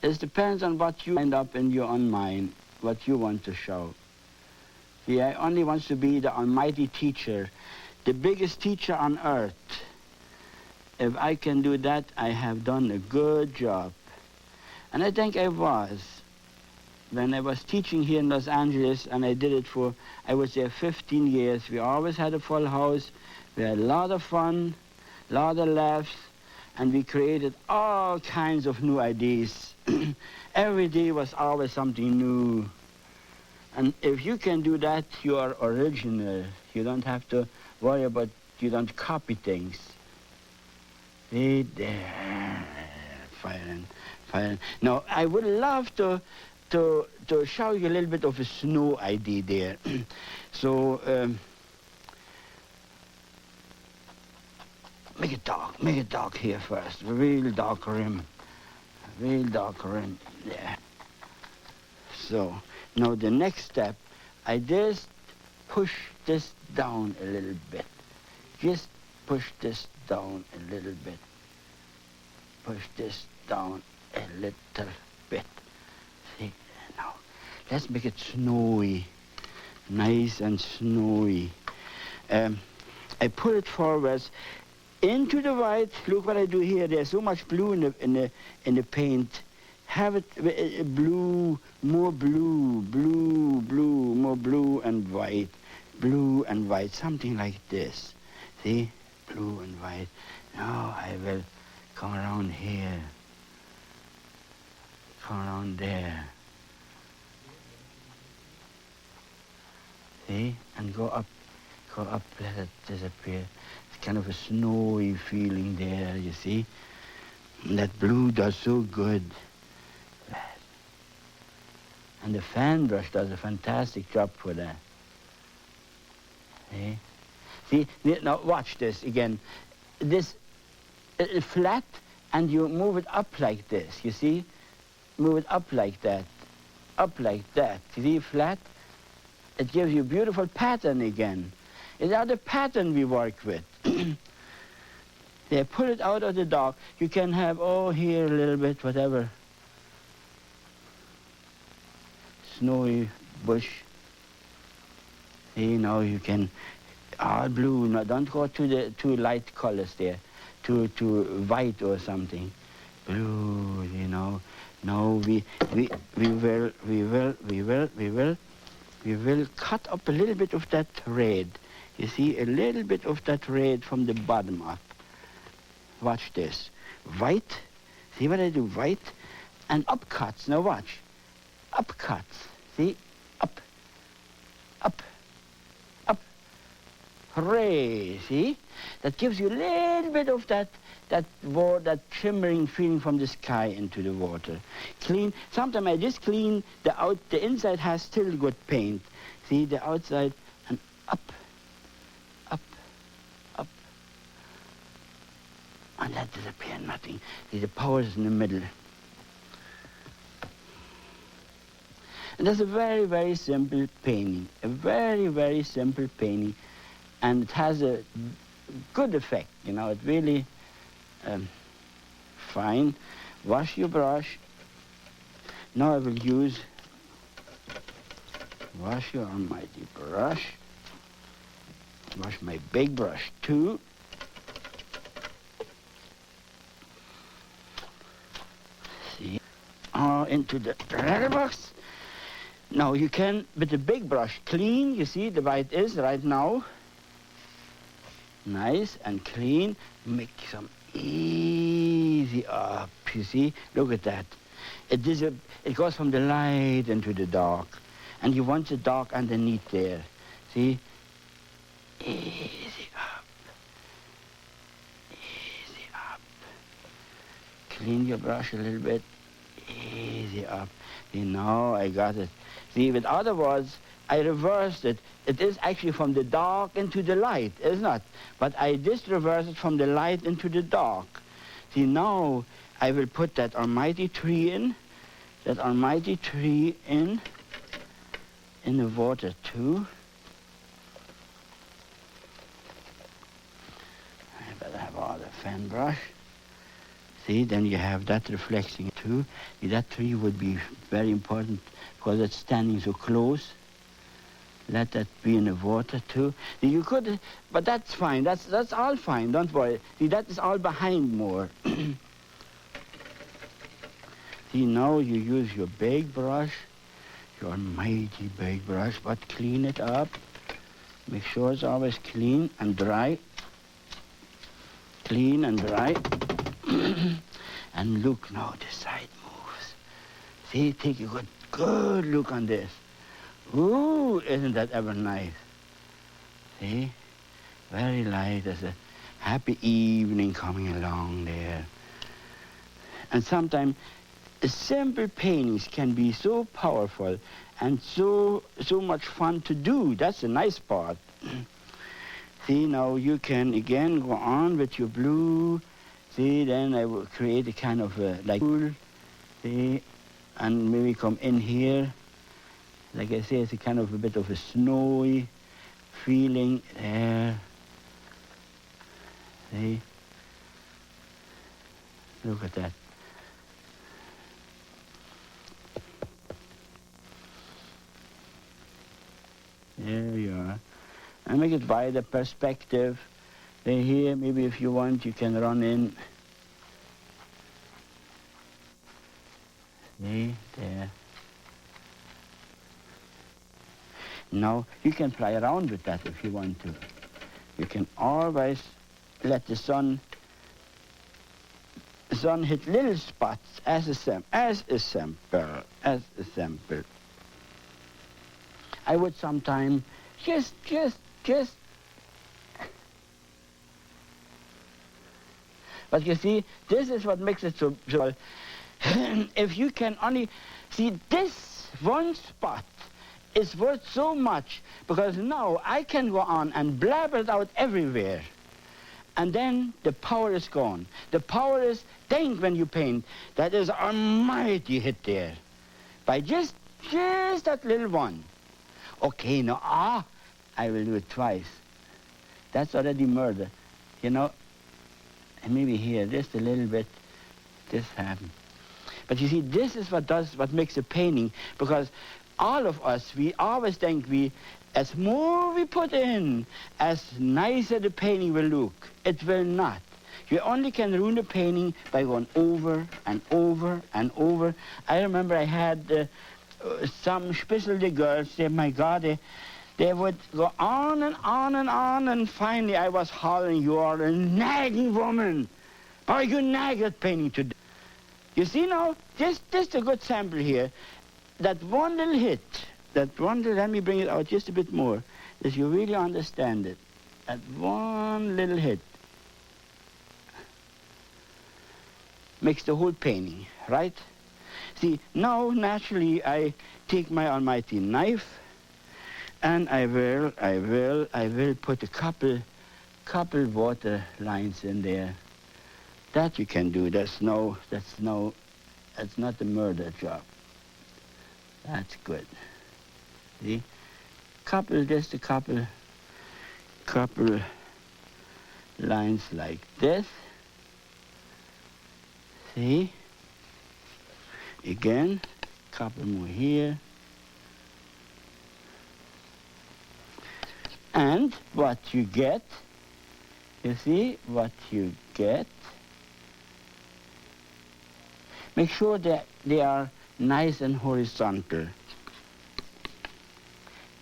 It depends on what you end up in your own mind, what you want to show. See, I only want to be the almighty teacher, the biggest teacher on earth. If I can do that, I have done a good job. And I think I was. When I was teaching here in Los Angeles, and I did it for, I was there 15 years, we always had a full house. We had a lot of fun, a lot of laughs, and we created all kinds of new ideas. Every day was always something new. And if you can do that, you are original. You don't have to worry about, you don't copy things. See there, firing, firing. Now, I would love to show you a little bit of a snow idea there. So, make it dark here first, a real dark rim. Real dark rim there. So, now the next step, I just push this down a little bit. Just push this down a little bit. Push this down a little bit. See, now, let's make it snowy. Nice and snowy. I put it forwards into the white. Look what I do here. There's so much blue in the paint. Have it blue, more blue, more blue and white, something like this. See, blue and white. Now I will come around here, come around there. See, and go up, let it disappear. Kind of a snowy feeling there, you see. And that blue does so good. And the fan brush does a fantastic job for that. See? See, now watch this again. This is flat, and you move it up like this, you see? Move it up like that. You see, flat? It gives you a beautiful pattern again. It's other pattern we work with. They pull it out of the dark. You can have, here a little bit, whatever. Snowy bush. See, now you can, all blue. Now don't go to the too light colors there, to white or something. Blue, you know. Now we will cut up a little bit of that red. You see, a little bit of that red from the bottom up. Watch this. White. See what I do? White. And upcuts. Now watch. Upcuts. See? Up. Hooray. See? That gives you a little bit of that shimmering feeling from the sky into the water. Clean. Sometimes I just clean the inside has still good paint. See, the outside, and up. And that disappear, nothing. See, the power is in the middle. And that's a very, very simple painting. A very, very simple painting. And it has a good effect, you know. It really, fine. Wash your brush. Now I will wash your almighty brush. Wash my big brush too. Into the letterbox. Now you can, with the big brush, clean. You see the way it is right now. Nice and clean. Make some easy up. You see, look at that. It goes from the light into the dark, and you want the dark underneath there. See, easy up. Easy up. Clean your brush a little bit. Easy up. See, now I got it. See, with other words, I reversed it. It is actually from the dark into the light, isn't it? But I just reversed it from the light into the dark. See, now I will put that almighty tree in. That almighty tree in the water too. fan brush. See, then you have that reflecting too. That tree would be very important because it's standing so close. Let that be in the water too. You could, but that's fine. That's all fine. Don't worry. See, that is all behind more. See, now you use your big brush, your mighty big brush, but clean it up. Make sure it's always clean and dry. Clean and dry. And look now, the side moves. See, take a good look on this. Ooh, isn't that ever nice? See, very light. There's a happy evening coming along there. And sometimes simple paintings can be so powerful and so much fun to do. That's the nice part. See, now you can again go on with your blue. See, then I will create a kind of like, see, and maybe come in here. Like I say, it's a kind of a bit of a snowy feeling there. See? Look at that. There you are. And make it wider perspective. Then here, maybe if you want, you can run in. See, there. Now, you can play around with that if you want to. You can always let the sun hit little spots as a sample. I would sometimes just. But you see, this is what makes it so. If you can only see this one spot, is worth so much, because now I can go on and blabber it out everywhere. And then the power is gone. The power is, think when you paint, that is a mighty hit there. By just that little one. Okay, now, I will do it twice. That's already murder. You know, and maybe here, just a little bit, this happened. But you see, this is what makes a painting, because all of us, we always think as more we put in, as nicer the painting will look. It will not. You only can ruin the painting by going over and over and over. I remember I had some, especially the girls, my God, they would go on and on and on, and finally I was hollering, you are a nagging woman. Boy, you nag that painting today. You see now, just a good sample here. That one little hit, let me bring it out just a bit more, that you really understand it. That one little hit makes the whole painting, right? See, now naturally I take my almighty knife and I will put a couple water lines in there. That you can do. That's not a murder job. That's good. See? Just a couple lines like this. See? Again, couple more here. And what you get, you see what you get. Make sure that they are nice and horizontal.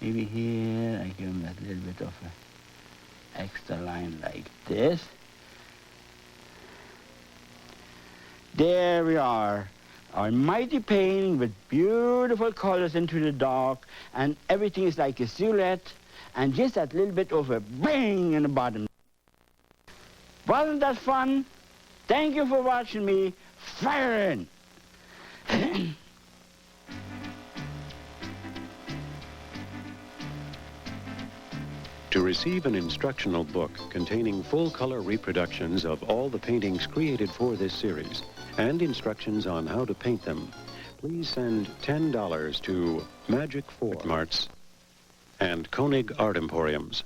Maybe here I give them that little bit of an extra line like this. There we are. Our mighty painting with beautiful colors into the dark, and everything is like a silhouette, and just that little bit of a bang in the bottom. Wasn't that fun? Thank you for watching me. Fire in! To receive an instructional book containing full-color reproductions of all the paintings created for this series and instructions on how to paint them, please send $10 to Magic 4 Marts and Koenig Art Emporiums.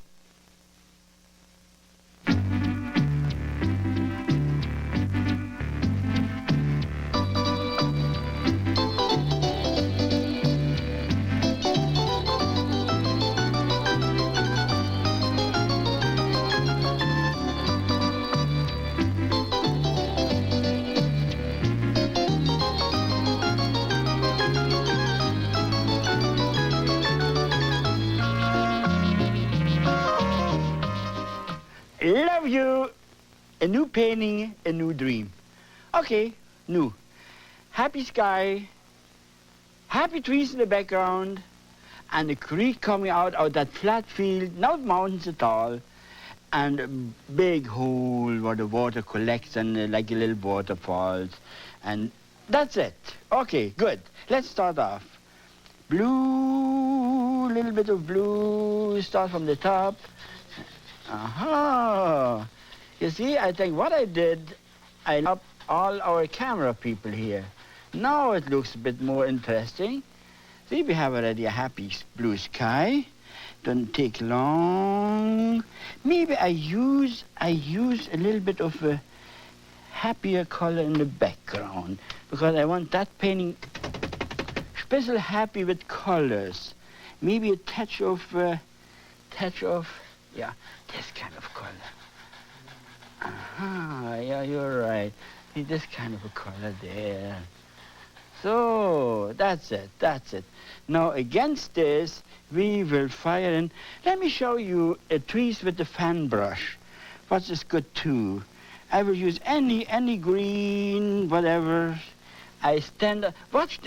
Love you. A new painting, a new dream. Okay, new. Happy sky, happy trees in the background, and a creek coming out of that flat field, not mountains at all, and a big hole where the water collects and like a little waterfalls. And that's it. Okay, good. Let's start off. Blue, little bit of blue, start from the top. Aha! You see, I think what I did, I up all our camera people here. Now it looks a bit more interesting. See, we have already a happy blue sky. Don't take long. Maybe I use a little bit of a happier color in the background because I want that painting special happy with colors. Maybe a touch of, yeah, this kind of color. Aha, yeah, you're right. See, this kind of a color there. So, that's it. Now, against this, we will fire in. Let me show you a trees with the fan brush. What's this good too? I will use any green, whatever. I stand up. Watch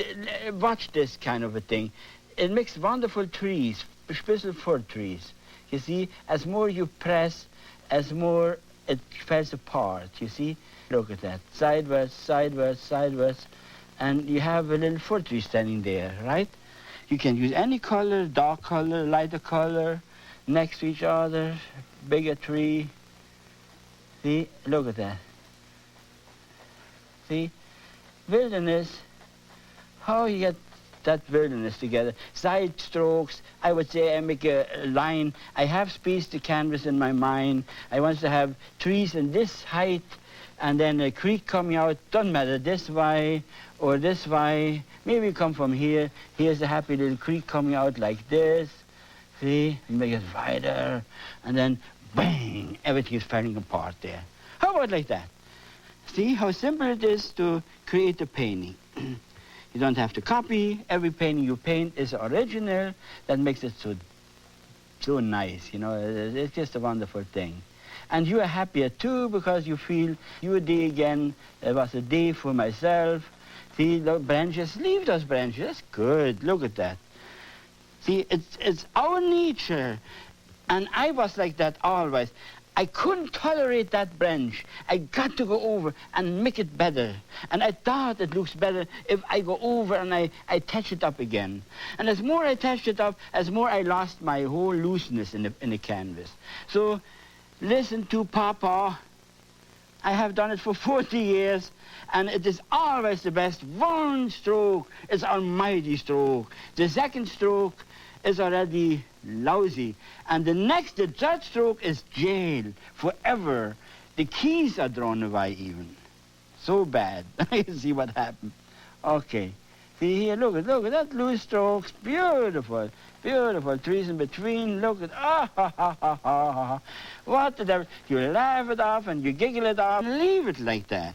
this kind of a thing. It makes wonderful trees, special for trees. You see, as more you press, as more it falls apart, you see? Look at that. Sideways, sideways, sideways. And you have a little fir tree standing there, right? You can use any color, dark color, lighter color, next to each other, bigger tree. See? Look at that. See? Wilderness, how you get that wilderness together. Side strokes, I would say I make a line. I have spaced the canvas in my mind. I want to have trees in this height and then a creek coming out. Doesn't matter, this way or this way. Maybe come from here. Here's a happy little creek coming out like this. See, make it wider. And then, bang, everything is falling apart there. How about like that? See how simple it is to create a painting. You don't have to copy. Every painting you paint is original. That makes it so nice, you know. It's just a wonderful thing. And you are happier too because you feel your day again. It was a day for myself. See, the branches, leave those branches. That's good. Look at that. See, it's our nature. And I was like that always. I couldn't tolerate that branch. I got to go over and make it better. And I thought it looks better if I go over and I touch it up again. And as more I touched it up, as more I lost my whole looseness in the canvas. So listen to Papa. I have done it for 40 years, and it is always the best. One stroke is almighty stroke. The second stroke is already lousy. And the third stroke is jail forever. The keys are thrown away even. So bad. You see what happened. Okay. See here, look at that loose strokes. Beautiful. Beautiful trees in between. Look at, ha. What the devil. You laugh it off and you giggle it off and leave it like that.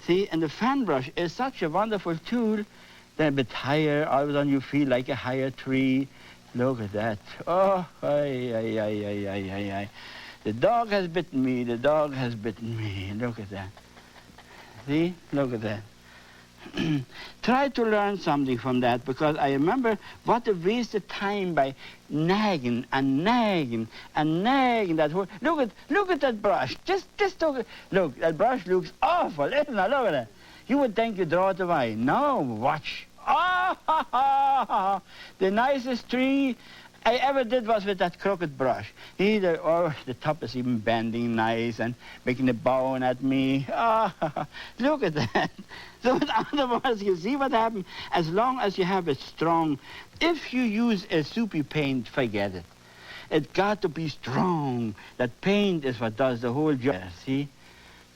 See, and the fan brush is such a wonderful tool. Then a bit higher, all of a sudden you feel like a higher tree. Look at that. Oh, ay. The dog has bitten me. The dog has bitten me. Look at that. See? Look at that. Try to learn something from that because I remember what a waste of time by nagging that whole. Look at that brush. Just look. That brush looks awful. Isn't it? Look at that. You would think you draw it away. No, watch. The nicest tree I ever did was with that crooked brush. The top is even bending nice and making a bow at me. Look at that. So in other words, you see what happened? As long as you have it strong, if you use a soupy paint, forget it. It got to be strong. That paint is what does the whole job. See?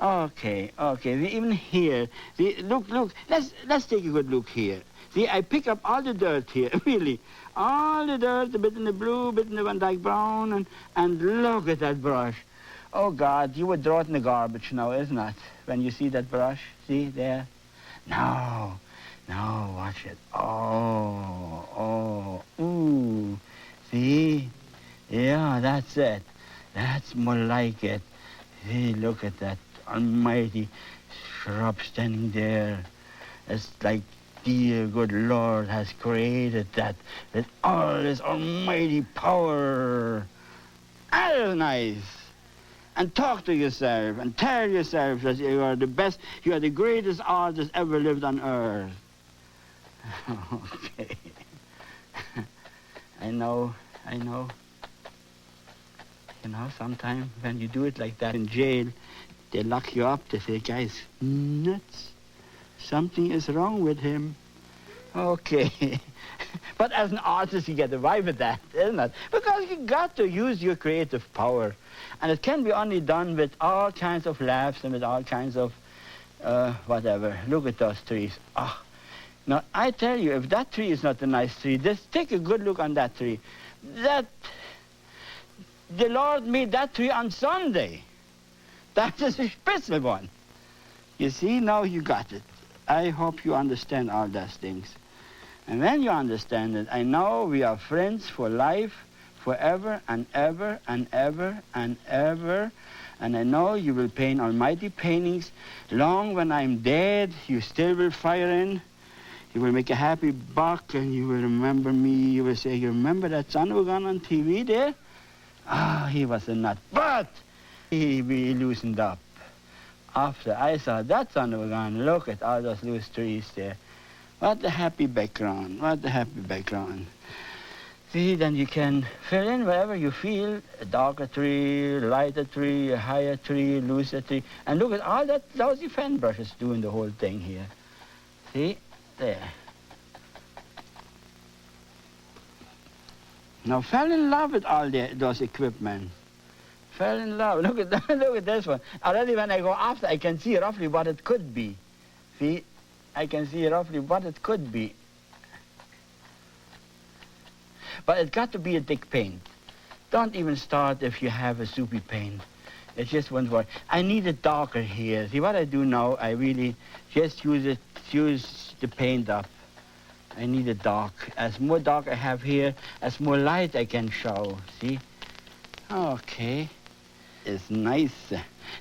Okay. Even here. See, look. Let's take a good look here. See, I pick up all the dirt here, really. All the dirt, a bit in the blue, a bit in the Van Dyke brown, and look at that brush. Oh, God, you would throw it in the garbage now, isn't it? When you see that brush, see, there? No, watch it. Oh, ooh, see? Yeah, that's it. That's more like it. See, look at that almighty shrub standing there. It's like dear good Lord has created that with all this almighty power. That is nice. And talk to yourself and tell yourself that you are the best, you are the greatest artist ever lived on earth. Okay. I know. You know, sometimes when you do it like that in jail, they lock you up. They say, guys, nuts. Something is wrong with him. Okay. But as an artist, you get away with that, isn't it? Because you got to use your creative power. And it can be only done with all kinds of laughs and with all kinds of whatever. Look at those trees. Ah. Now, I tell you, if that tree is not a nice tree, just take a good look on that tree. The Lord made that tree on Sunday. That is a special one. You see, now you got it. I hope you understand all those things. And when you understand it, I know we are friends for life, forever and ever and ever and ever. And I know you will paint almighty paintings. Long when I'm dead, you still will fire in. You will make a happy buck and you will remember me. You will say, you remember that son who gone on TV there? Ah, he was a nut. But he be loosened up. After I saw that son who gone, look at all those loose trees there. What a happy background. What a happy background. See, then you can fill in wherever you feel, a darker tree, lighter tree, a higher tree, looser tree. And look at all that lousy fan brushes doing the whole thing here. See? There. Now, fell in love with all those equipment. Fell in love. Look at that. Look at this one. Already when I go after, I can see roughly what it could be. See? I can see roughly what it could be. But it's got to be a thick paint. Don't even start if you have a soupy paint. It just won't work. I need it darker here. See, what I do now, I really just use the paint up. I need it dark. As more dark I have here, as more light I can show. See? Okay. It's nice.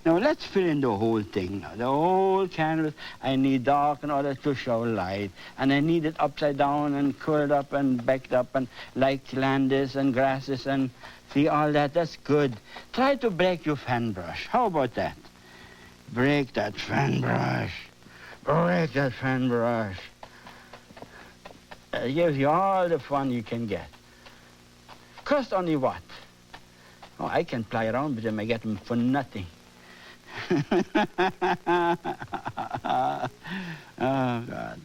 Now let's fill in the whole thing. The whole canvas, I need dark in order to show light. And I need it upside down and curled up and backed up and like landers and grasses and see all that. That's good. Try to break your fan brush. How about that? Break that fan brush. Break that fan brush. It gives you all the fun you can get. Cost only what? Oh, I can play around with them. I get them for nothing. Oh, God.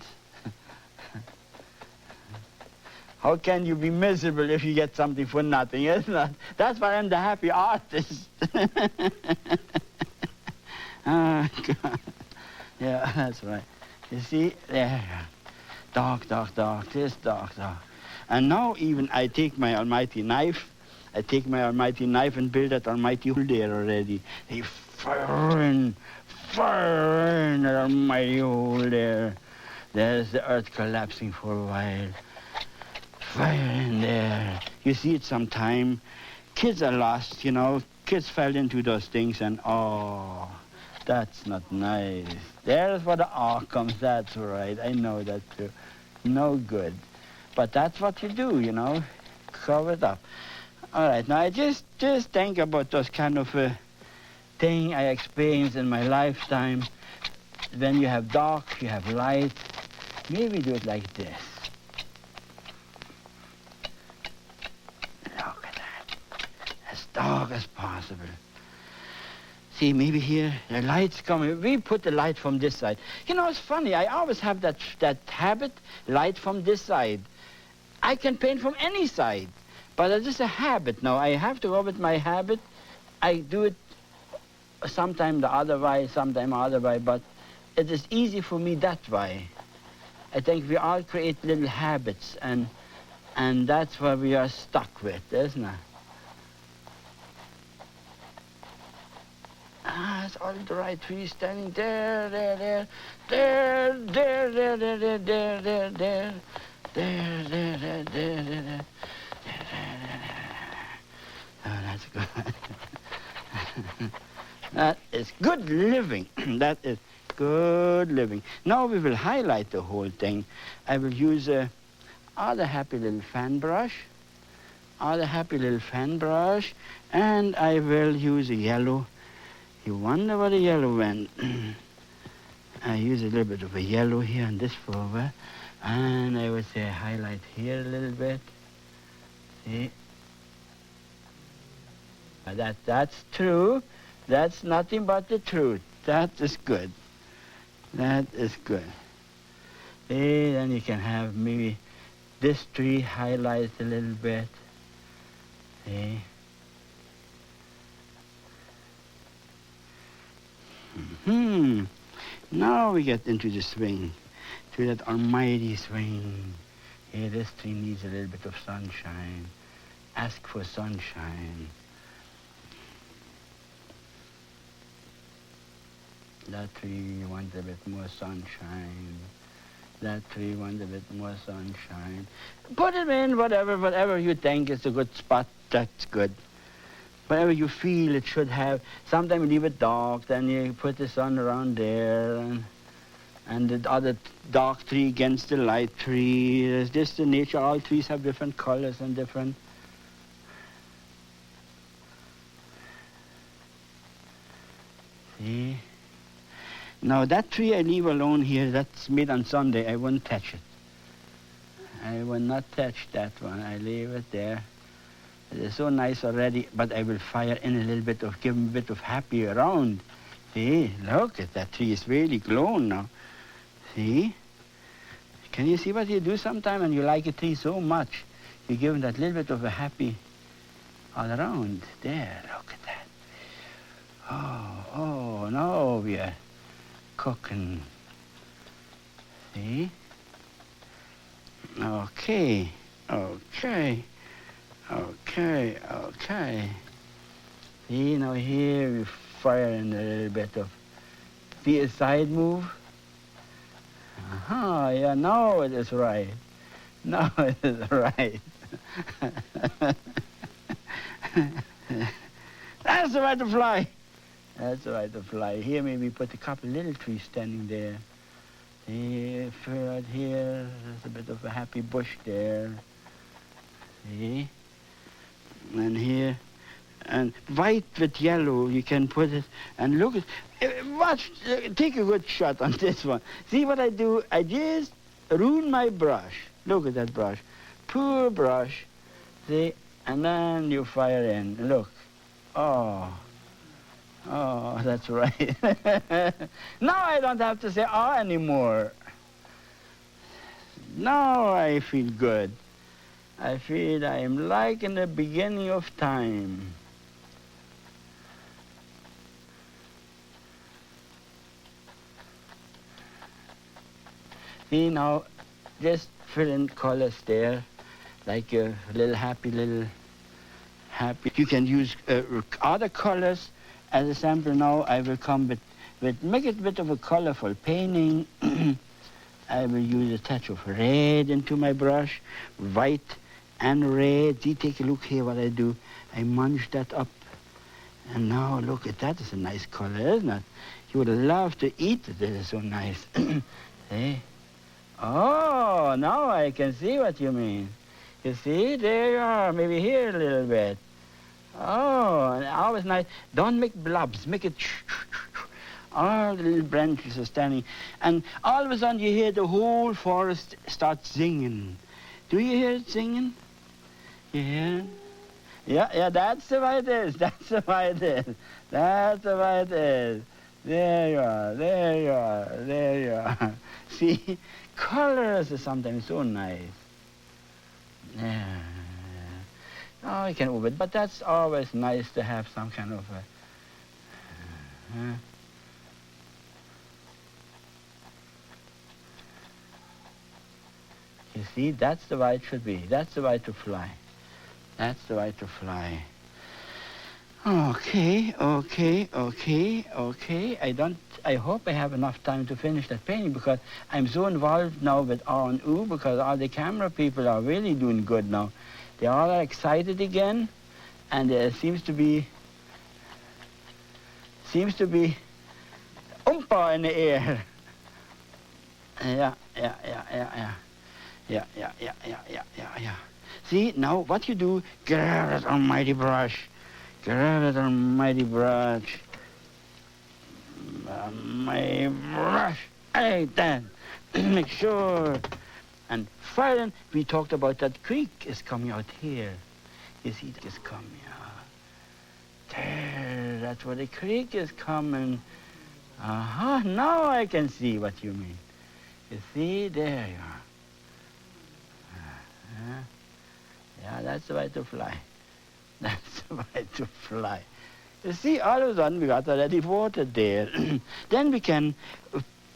How can you be miserable if you get something for nothing, isn't it? That's why I'm the happy artist. Oh, God. Yeah, that's right. You see, there. Dark, dark, dark, this dark, dark. And now even I take my almighty knife, and build that almighty hole there already. They fire in that almighty hole there. There's the earth collapsing for a while. Fire in there. You see it sometime. Kids are lost, you know. Kids fell into those things and, oh, that's not nice. There's where the R comes. That's right. I know that too. No good. But that's what you do, you know. Cover it up. All right. Now, I just think about those kind of thing I experienced in my lifetime. When you have dark, you have light. Maybe do it like this. Look at that. As dark as possible. See, maybe here, the light's coming. We put the light from this side. You know, it's funny. I always have that habit, light from this side. I can paint from any side, but it's just a habit now. I have to go with my habit. I do it sometime the other way, sometime the other way, but it is easy for me that way. I think we all create little habits, and that's what we are stuck with, isn't it? Ah, it's all the right trees standing there, there, there. That's good. That is good living. That is good living. Now we will highlight the whole thing. I will use a other happy little fan brush. Other happy little fan brush. And I will use a yellow. You wonder what a yellow went. I use a little bit of a yellow here on this flower. And I would say highlight here a little bit. See? That's true. That's nothing but the truth. That is good. That is good. See, then you can have maybe this tree highlighted a little bit. See? Now we get into the swing, to that almighty swing. Here, this tree needs a little bit of sunshine. Ask for sunshine. That tree wants a bit more sunshine. That tree wants a bit more sunshine. Put it in whatever you think is a good spot, that's good. Whatever you feel it should have. Sometimes you leave it dark, then you put the sun around there, and the other dark tree against the light tree. It's just the nature. All trees have different colors and different. See? Now that tree I leave alone here, that's made on Sunday. I won't touch it. I will not touch that one. I leave it there. It is so nice already, but I will fire in a little bit of, give him a bit of happy around. See, look at that tree is really glowing now. See? Can you see what you do sometime and you like a tree so much? You give him that little bit of a happy all around. There, look at that. Oh, now we are cooking. See? Okay. See, now here we fire in a little bit of, see a side move? Yeah, now it is right. Now it is right. That's the way to fly. That's the way to fly. Here maybe put a couple little trees standing there. See, right here, there's a bit of a happy bush there. See? And here, and white with yellow, you can put it, and look at, watch, take a good shot on this one. See what I do? I just ruin my brush. Look at that brush. Poor brush. See? And then you fire in. Look. Oh, that's right. Now I don't have to say oh anymore. Now I feel good. I feel I am like in the beginning of time. See now, just fill in colors there, like a little happy. You can use other colors as a sample. Now I will come with make it a bit of a colorful painting. I will use a touch of red into my brush, white and red. See, take a look here what I do. I munch that up. And now look at that. It's a nice color, isn't it? You would love to eat it. It is so nice. See? Oh, now I can see what you mean. You see, there you are. Maybe here a little bit. Oh, and always nice. Don't make blobs. Make it all the little branches are standing. And all of a sudden you hear the whole forest start singing. Do you hear it singing? You hear it? Yeah, that's the way it is. That's the way it is. That's the way it is. There you are. See, colors are sometimes so nice. Yeah. Oh, you can move it, but that's always nice to have some kind of a... You see, that's the way it should be. That's the way to fly. That's the way to fly. Okay. I hope I have enough time to finish that painting because I'm so involved now with R and U because all the camera people are really doing good now. They all are excited again And there seems to be umpa in the air. Yeah. See, now what you do, grab that almighty brush. Grab that almighty brush. My brush. Hey, then. Make sure. And finally, we talked about that creek is coming out here. You see, it is coming out. There, that's where the creek is coming. Now I can see what you mean. You see, there you are. Yeah, that's the way to fly. That's the way to fly. You see, all of a sudden we got already water there. Then we can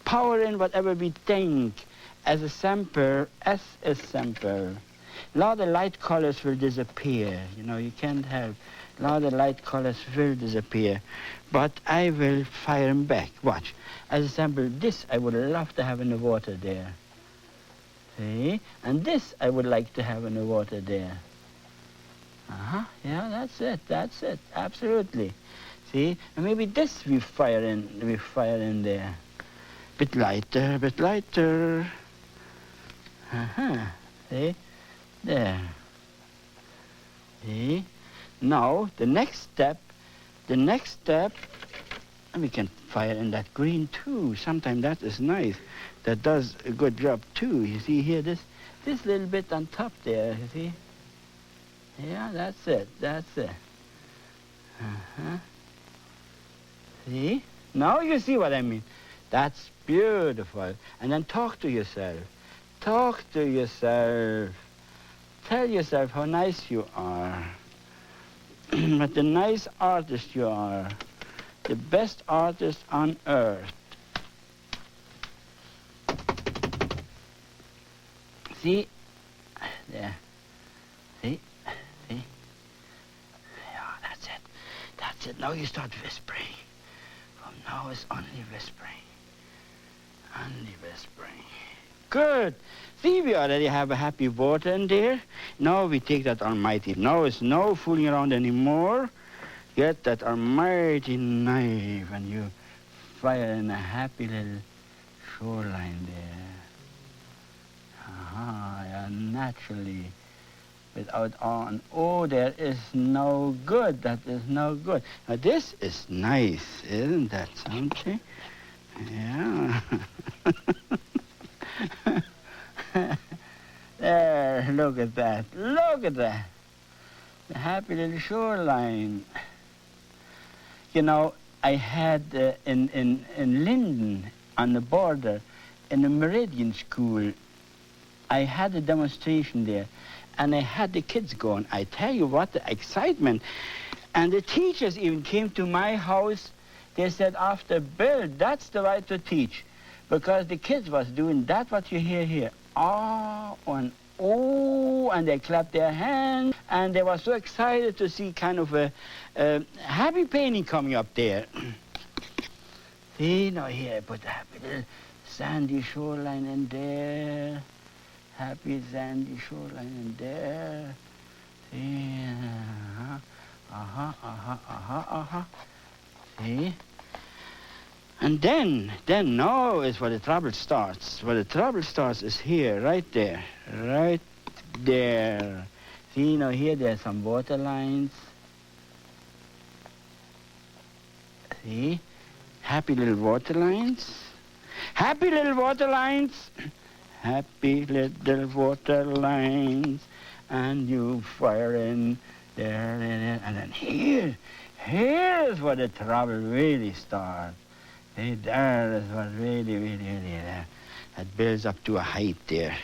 power in whatever we think as a sample, as a sample. A lot of light colors will disappear. You know, you can't have. A lot of light colors will disappear. But I will fire them back. Watch. As a sample, this I would love to have in the water there. See? And this I would like to have in the water there. Yeah, that's it, absolutely. See? And maybe this we fire in there. Bit lighter. See? There. See? Now, the next step, and we can fire in that green too. Sometimes that is nice. That does a good job too. You see here, this little bit on top there, you see? Yeah, that's it. See? Now you see what I mean. That's beautiful. And then talk to yourself. Tell yourself how nice you are. What a nice artist you are. The best artist on earth. See? There. See? Yeah, that's it. Now you start whispering. From now it's only whispering. Good. See, we already have a happy water in there. Now we take that almighty. Now it's no fooling around anymore. Get that almighty knife and you fire in a happy little shoreline there. Yeah, naturally. Without on. Oh, there is no good. That is no good. Now this is nice, isn't that something? Yeah. There, look at that. The happy little shoreline. You know, I had in Linden, on the border, in the Meridian School, I had a demonstration there, and I had the kids going. I tell you what, the excitement. And the teachers even came to my house. They said, after Bill, that's the way to teach. Because the kids was doing that what you hear here. Ah, and oh, and they clapped their hands, and they were so excited to see kind of a happy painting coming up there. See, now here I put a happy little sandy shoreline in there. Happy sandy shoreline in there. See, See? And then now is where the trouble starts. Where the trouble starts is here, right there. See, now here there's some water lines. See? Happy little water lines. Happy little water lines. And you fire in there. And then here's where the trouble really starts. See, there is what really there. It builds up to a height there.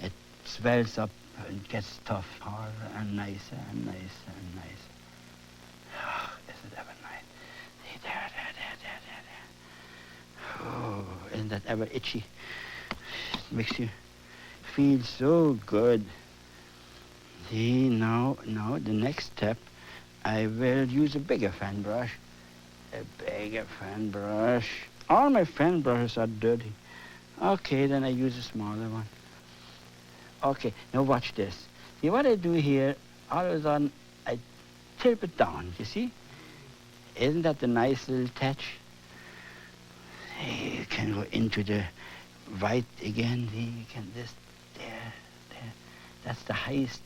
It swells up and gets tough, harder and nicer and nicer and nicer. Oh, isn't it ever nice? See, there. Oh, isn't that ever itchy? It makes you feel so good. See, now, the next step, I will use a bigger fan brush. A bigger fan brush. All my fan brushes are dirty. Okay, then I use a smaller one. Okay, now watch this. See what I do here, all of a sudden, I tip it down, you see? Isn't that a nice little touch? You can go into the white again. You can just, there. That's the highest.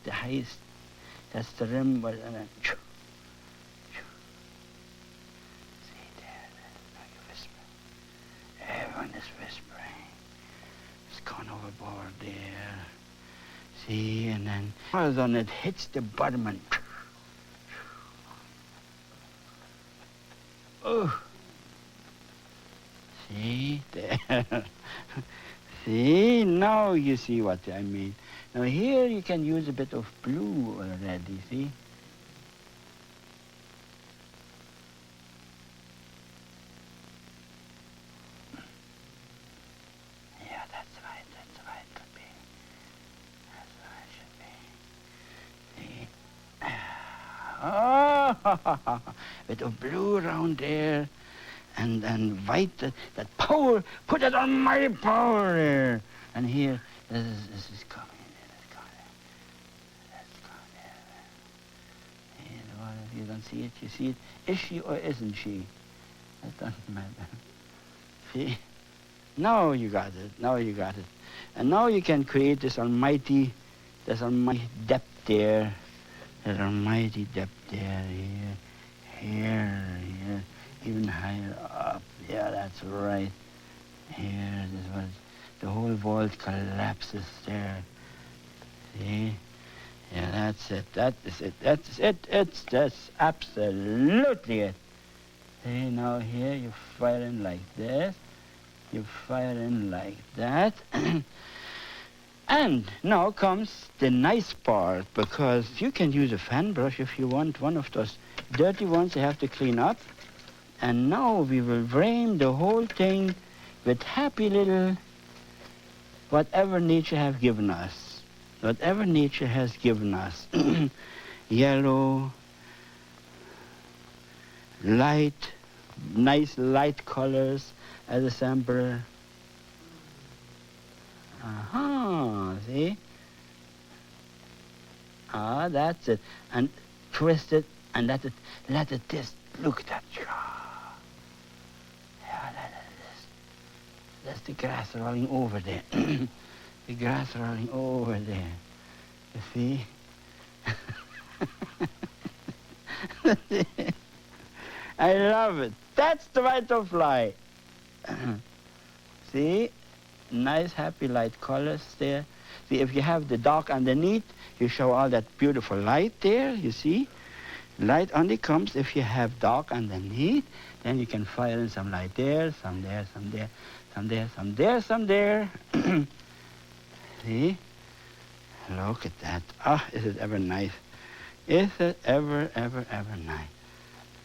That's the rim. And then, see there, now you whisper. Everyone is whispering. It's gone overboard there. See, and then all of a sudden it hits the bottom and oh. See, there. See, now you see what I mean. Now here you can use a bit of blue already, see? Yeah, that's right, could be. That's what it should be. See? Oh, bit of blue around there. And white, that power, put it on my power there. And here, this is coming. That's coming there. You don't see it, you see it. Is she or isn't she? That doesn't matter. See? Now you got it. And now you can create this almighty depth there. That almighty depth there, here. Even higher up. Yeah, that's right. Here, this was, the whole vault collapses there. See? Yeah, that's it. That is it. That's it. That's absolutely it. See, now here you fire in like this. You fire in like that. And now comes the nice part, because you can use a fan brush if you want one of those dirty ones you have to clean up. And now we will frame the whole thing with happy little whatever nature has given us. Whatever nature has given us. Yellow, light, nice light colors as a sample. See? That's it. And twist it and let it just look at that. That's the grass rolling over there. The grass rolling over there. You see? I love it. That's the way to fly. See? Nice, happy light colors there. See, if you have the dark underneath, you show all that beautiful light there, you see? Light only comes if you have dark underneath. Then you can fire in some light there, some there, some there, some there, some there, some there. See? Look at that. Ah, is it ever nice? Is it ever nice?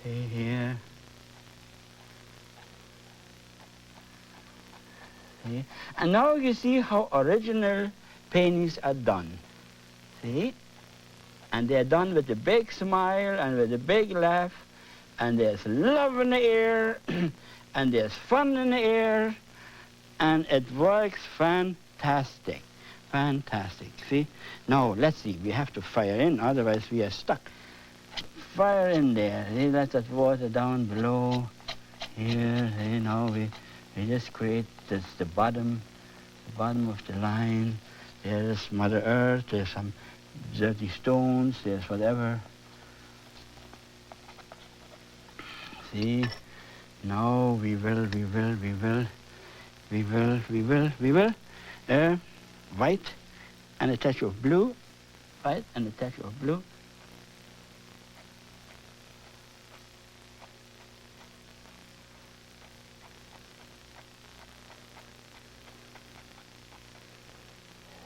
See here. See? And now you see how original paintings are done. See? And they're done with a big smile and with a big laugh. And there's love in the air. And there's fun in the air. And it works fantastic. Fantastic. See? Now, let's see. We have to fire in, otherwise we are stuck. Fire in there. See, let that water down below. Here, see, now we just create this, the bottom of the line. There's Mother Earth. There's some dirty stones. There's whatever. See? Now we will. White and a touch of blue. White and a touch of blue.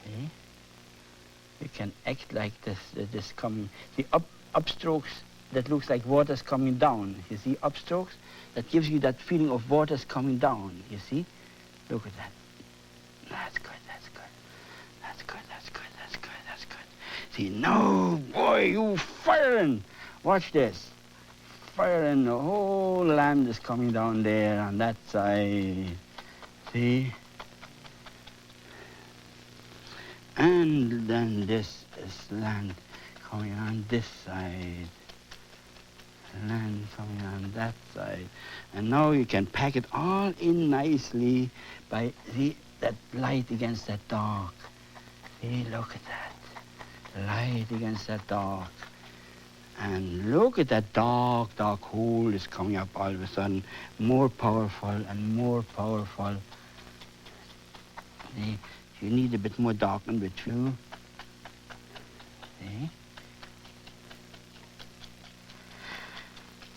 See? You can act like this coming. The upstrokes that looks like water's coming down. You see, upstrokes that gives you that feeling of water's coming down. You see? Look at that. That's good. See, no, boy, you firing. Watch this. Firing, the whole land is coming down there on that side. See? And then this is land coming on this side. coming on that side. And now you can pack it all in nicely by that light against that dark. See, look at that. Light against that dark. And look at that dark, dark hole is coming up all of a sudden. More powerful and more powerful. See, you need a bit more darken with you. See?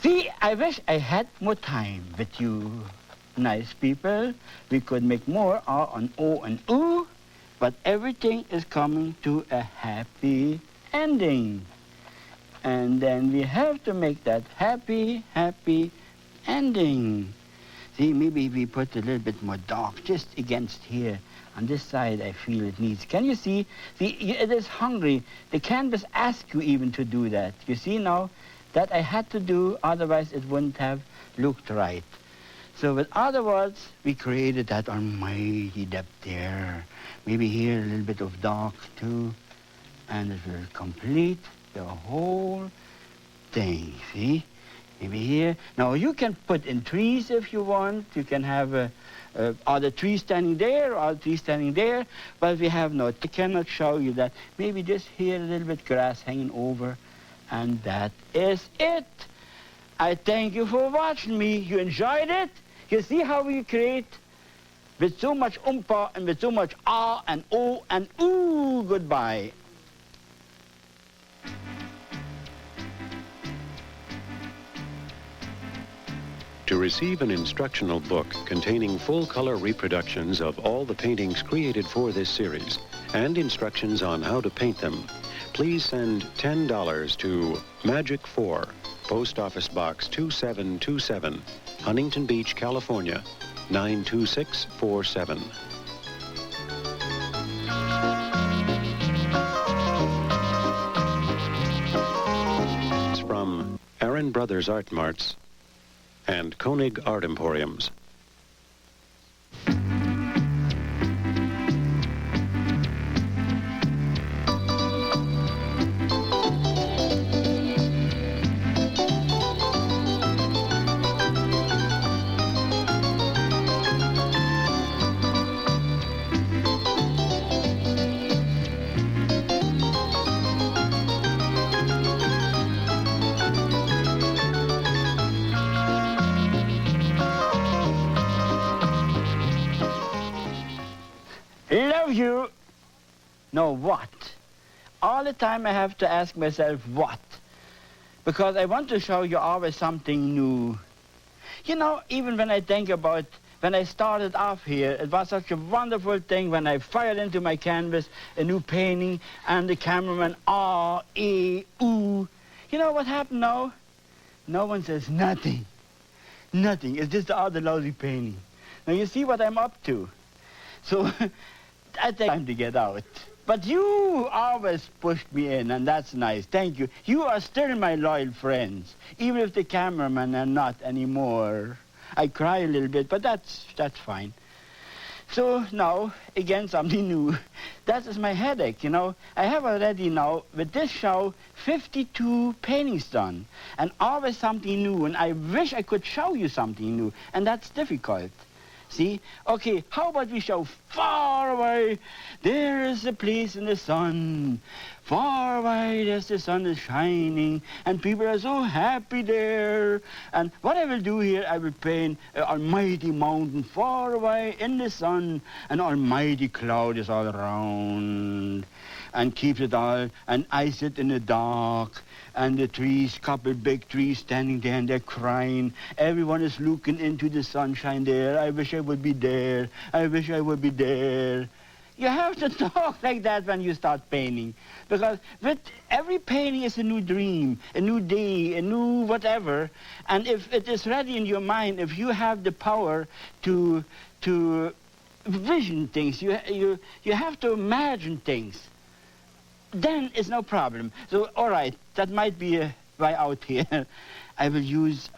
See, I wish I had more time with you nice people. We could make more R and O and oo, but everything is coming to a happy ending. And then we have to make that happy, happy ending. See, maybe we put a little bit more dark just against here. On this side, I feel it needs. Can you see? See, it is hungry. The canvas asks you even to do that. You see now? That I had to do, otherwise it wouldn't have looked right. So with other words, we created that almighty depth there. Maybe here a little bit of dark too. And it will complete the whole thing, see? Maybe here. Now you can put in trees if you want. You can have are the trees standing there, or the trees standing there. But we have not. I cannot show you that. Maybe just here a little bit grass hanging over. And that is it. I thank you for watching me. You enjoyed it? You see how we create with so much umpa and with so much ah and oh and ooh. Goodbye. To receive an instructional book containing full-color reproductions of all the paintings created for this series and instructions on how to paint them, please send $10 to Magic 4, Post Office Box 2727, Huntington Beach, California, 92647. It's from Aaron Brothers Art Marts and Koenig Art Emporiums. Love you. No, what? All the time I have to ask myself, what? Because I want to show you always something new. You know, even when I think about when I started off here, it was such a wonderful thing when I fired into my canvas a new painting and the cameraman, ah, eh, ooh. You know what happened now? No one says nothing. Nothing. It's just the other lousy painting. Now you see what I'm up to. So I take time to get out. But you always pushed me in, and that's nice. Thank you. You are still my loyal friends, even if the cameramen are not anymore. I cry a little bit, but that's fine. So now, again, something new. That is my headache, you know. I have already now, with this show, 52 paintings done, and always something new, and I wish I could show you something new, and that's difficult. See? Okay, how about we show far away? There is a place in the sun. Far away, as the sun is shining, and people are so happy there. And what I will do here, I will paint an almighty mountain far away in the sun. An almighty cloud is all around, and keeps it all, and I sit in the dark. And the trees, couple big trees standing there, and they're crying. Everyone is looking into the sunshine there. I wish I would be there. I wish I would be there. You have to talk like that when you start painting. Because with every painting is a new dream, a new day, a new whatever. And if it is ready in your mind, if you have the power to vision things, you have to imagine things, then it's no problem. So, all right, that might be a way out here. I will use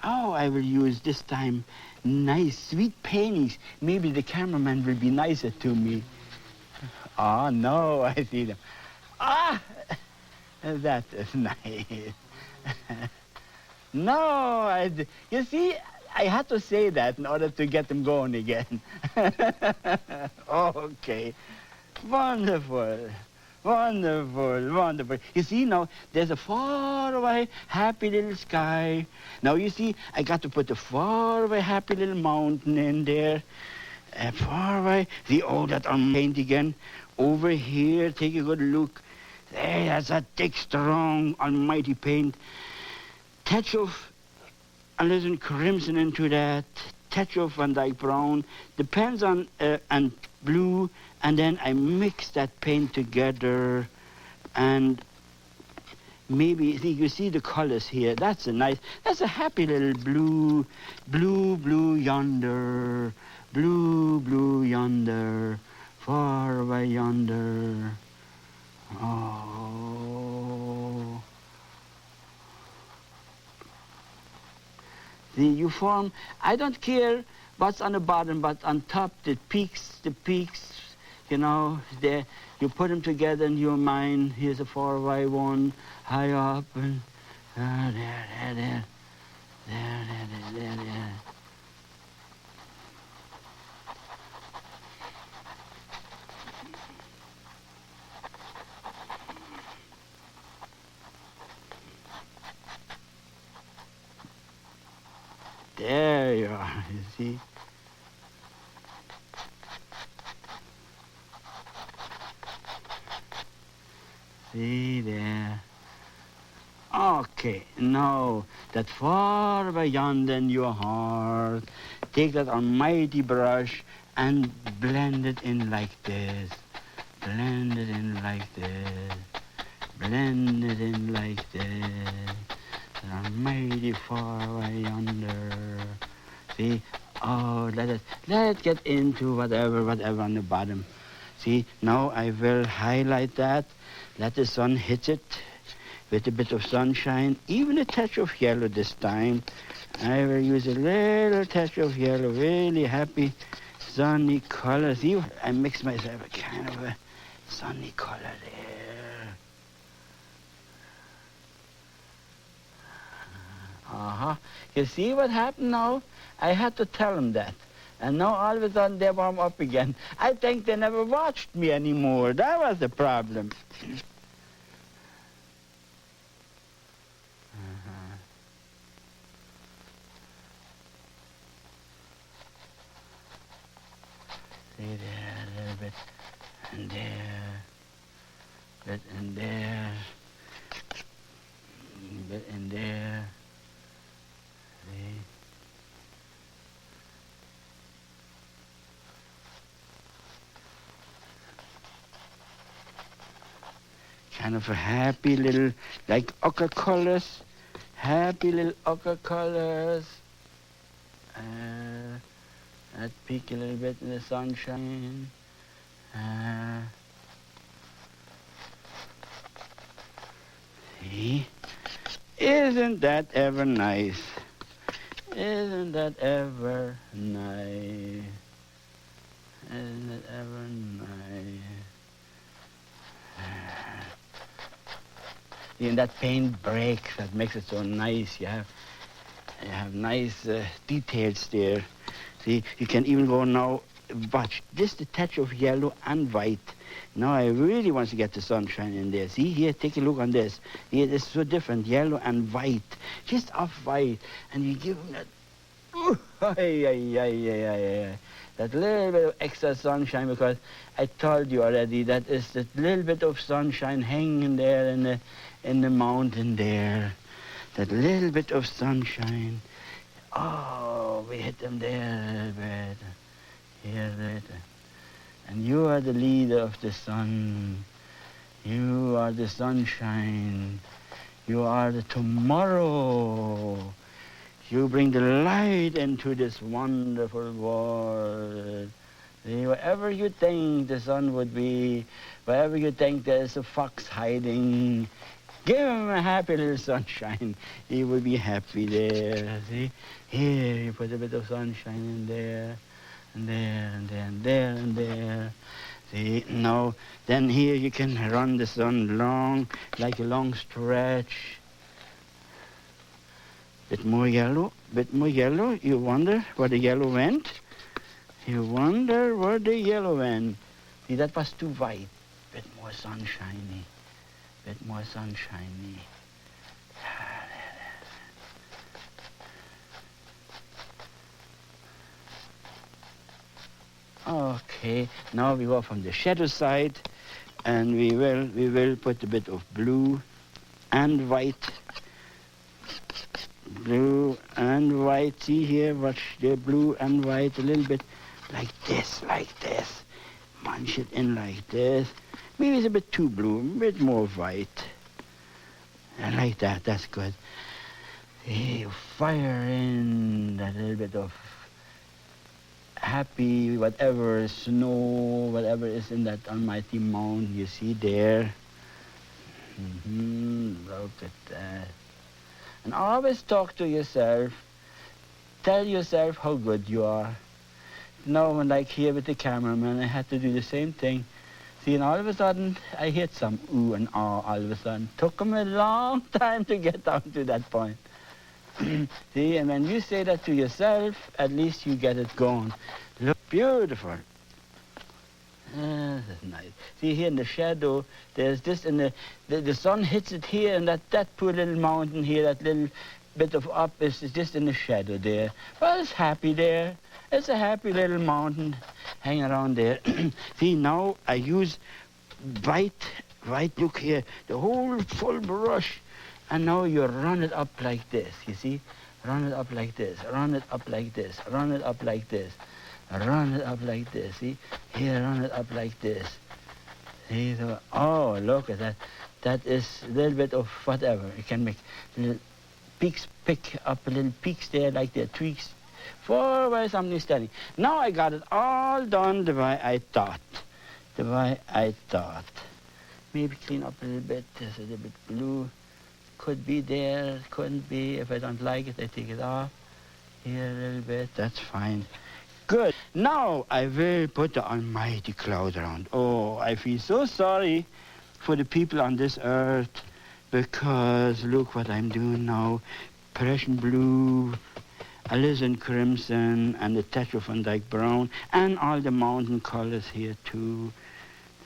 this time nice, sweet paintings. Maybe the cameraman will be nicer to me. Ah, no, I see them. Ah, that is nice. No, you see, I had to say that in order to get them going again. Okay. Wonderful. Wonderful, wonderful. You see now, there's a far away happy little sky. Now you see, I got to put a far away happy little mountain in there. Far away. See, oh, that I'm paint again. Over here, take a good look. There, that's a thick, strong, almighty paint. Touch of a little crimson into that. Touch of Van Dyke brown. Depends on, and blue. And then I mix that paint together. And maybe, see, you see the colors here. That's a happy little blue, blue yonder. Blue yonder. Far away yonder. Oh. See, you form, I don't care what's on the bottom, but on top, the peaks, you know, there, you put them together in your mind. Here's a far away one, high up, and there. There you are, you see. See there. Okay, now that far away yonder in your heart, take that almighty brush and blend it in like this. Blend it in like this. Blend it in like this. That almighty far away yonder. See? Oh, let it get into whatever on the bottom. See, now I will highlight that. Let the sun hit it with a bit of sunshine, even a touch of yellow this time. I will use a little touch of yellow, really happy, sunny color. See, I mix myself a kind of a sunny color there. You see what happened now? I had to tell them that. And now all of a sudden they warm up again. I think they never watched me anymore. That was the problem. See there, a little bit, and there, bit and there, bit and there. See? Kind of a happy little, like ochre colors, happy little ochre colors. That peak a little bit in the sunshine. See? Isn't that ever nice? Isn't that ever nice? Isn't it ever nice? And that paint breaks, that makes it so nice. You have nice details there. See, you can even go now, watch, just a touch of yellow and white. Now I really want to get the sunshine in there. See here, take a look on this. Here, it's so different, yellow and white. Just off-white. And you give them that, that little bit of extra sunshine, because I told you already that is that little bit of sunshine hanging there in the mountain there. That little bit of sunshine. Oh, we hit them there a little bit. Here, there. And you are the leader of the sun. You are the sunshine. You are the tomorrow. You bring the light into this wonderful world. See, wherever you think the sun would be, wherever you think there's a fox hiding, give him a happy little sunshine. He will be happy there. See? Here, you put a bit of sunshine in there, and there, and there, and there, and there. See? Now, then here you can run the sun long, like a long stretch. Bit more yellow, bit more yellow. You wonder where the yellow went? You wonder where the yellow went. See, that was too white. Bit more sunshiny. Bit more sunshiny. Okay, now we go from the shadow side, and we will put a bit of blue and white. Blue and white. See here, watch the blue and white a little bit like this, like this. Munch it in like this. Maybe it's a bit too blue, a bit more white. I like that, that's good. You fire in that little bit of happy, whatever, snow, whatever is in that almighty mountain you see there. Look at that. And always talk to yourself. Tell yourself how good you are. Now, when like here with the cameraman, I had to do the same thing. See, and all of a sudden, I hit some ooh and ah all of a sudden. Took them a long time to get down to that point. See, and when you say that to yourself, at least you get it going. Look beautiful. That's nice. See, here in the shadow, there's this, and the sun hits it here, and that poor little mountain here, that little bit of up is just in the shadow there. Well, it's happy there. It's a happy little mountain hanging around there. See, now I use white, look here, the whole full brush, and now you run it up like this, you see? Run it up like this, run it up like this, run it up like this. Run it up like this, see? Here, run it up like this. See, so, oh, look at that. That is a little bit of whatever. You can make little peaks, pick up little peaks there, like the tweaks, for where somebody's standing. Now I got it all done the way I thought. The way I thought. Maybe clean up a little bit. There's a little bit blue. Could be there, couldn't be. If I don't like it, I take it off. Here a little bit, that's fine. Good. Now I will put the almighty cloud around. Oh, I feel so sorry for the people on this earth, because look what I'm doing now. Prussian blue, alizarin crimson, and the Tetra Van Dyke brown, and all the mountain colors here too.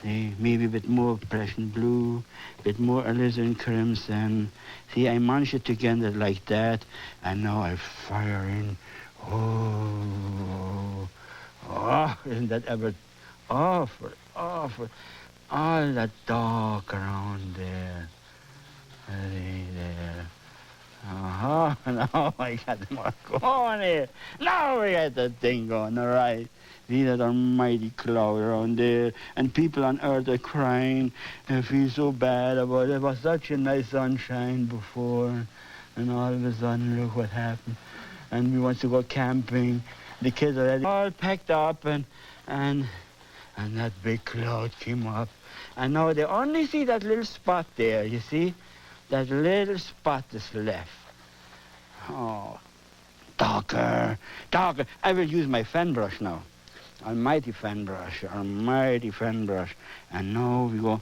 Maybe a bit more Prussian blue, a bit more alizarin crimson. See, I munch it together like that, and now I fire in. Oh, isn't that ever awful, awful? All that dark around there. There. Now I got more going here. Now we got the thing going, all right. See that almighty cloud around there, and people on earth are crying. I feel so bad about it. It was such a nice sunshine before, and all of a sudden, look what happened. And we want to go camping. The kids are all packed up, and that big cloud came up. And now they only see that little spot there, you see? That little spot is left. Oh, darker, darker. I will use my fan brush now. Almighty fan brush, almighty fan brush. And now we go,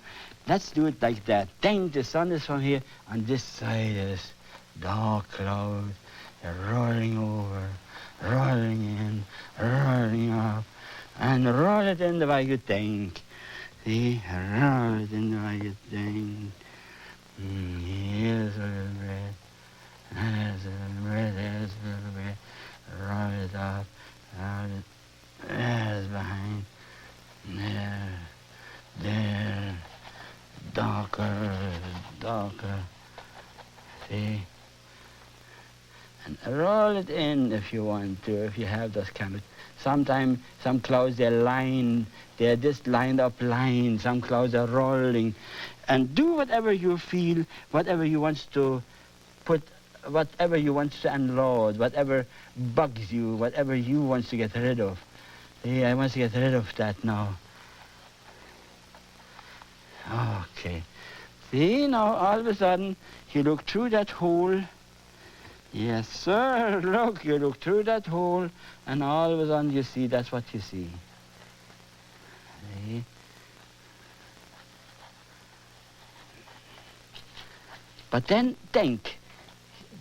let's do it like that. Then the sun is from here, and this side is dark cloud. They're rolling over, rolling in, rolling up, and roll it in the way you think. See, roll it in the way you think. Here's a little bit, there's a little bit, there's a little bit. Roll it up, roll it, there's behind, there, darker, darker. See? And roll it in if you want to, if you have those kind of. Sometimes some clouds, they're just lined up lines. Some clouds are rolling. And do whatever you feel, whatever you want to put, whatever you want to unload, whatever bugs you, whatever you want to get rid of. See, I want to get rid of that now. Okay. See, now all of a sudden, you look through that hole. Yes, sir. Look, you look through that hole, and all of a sudden you see, that's what you see. See? But then think,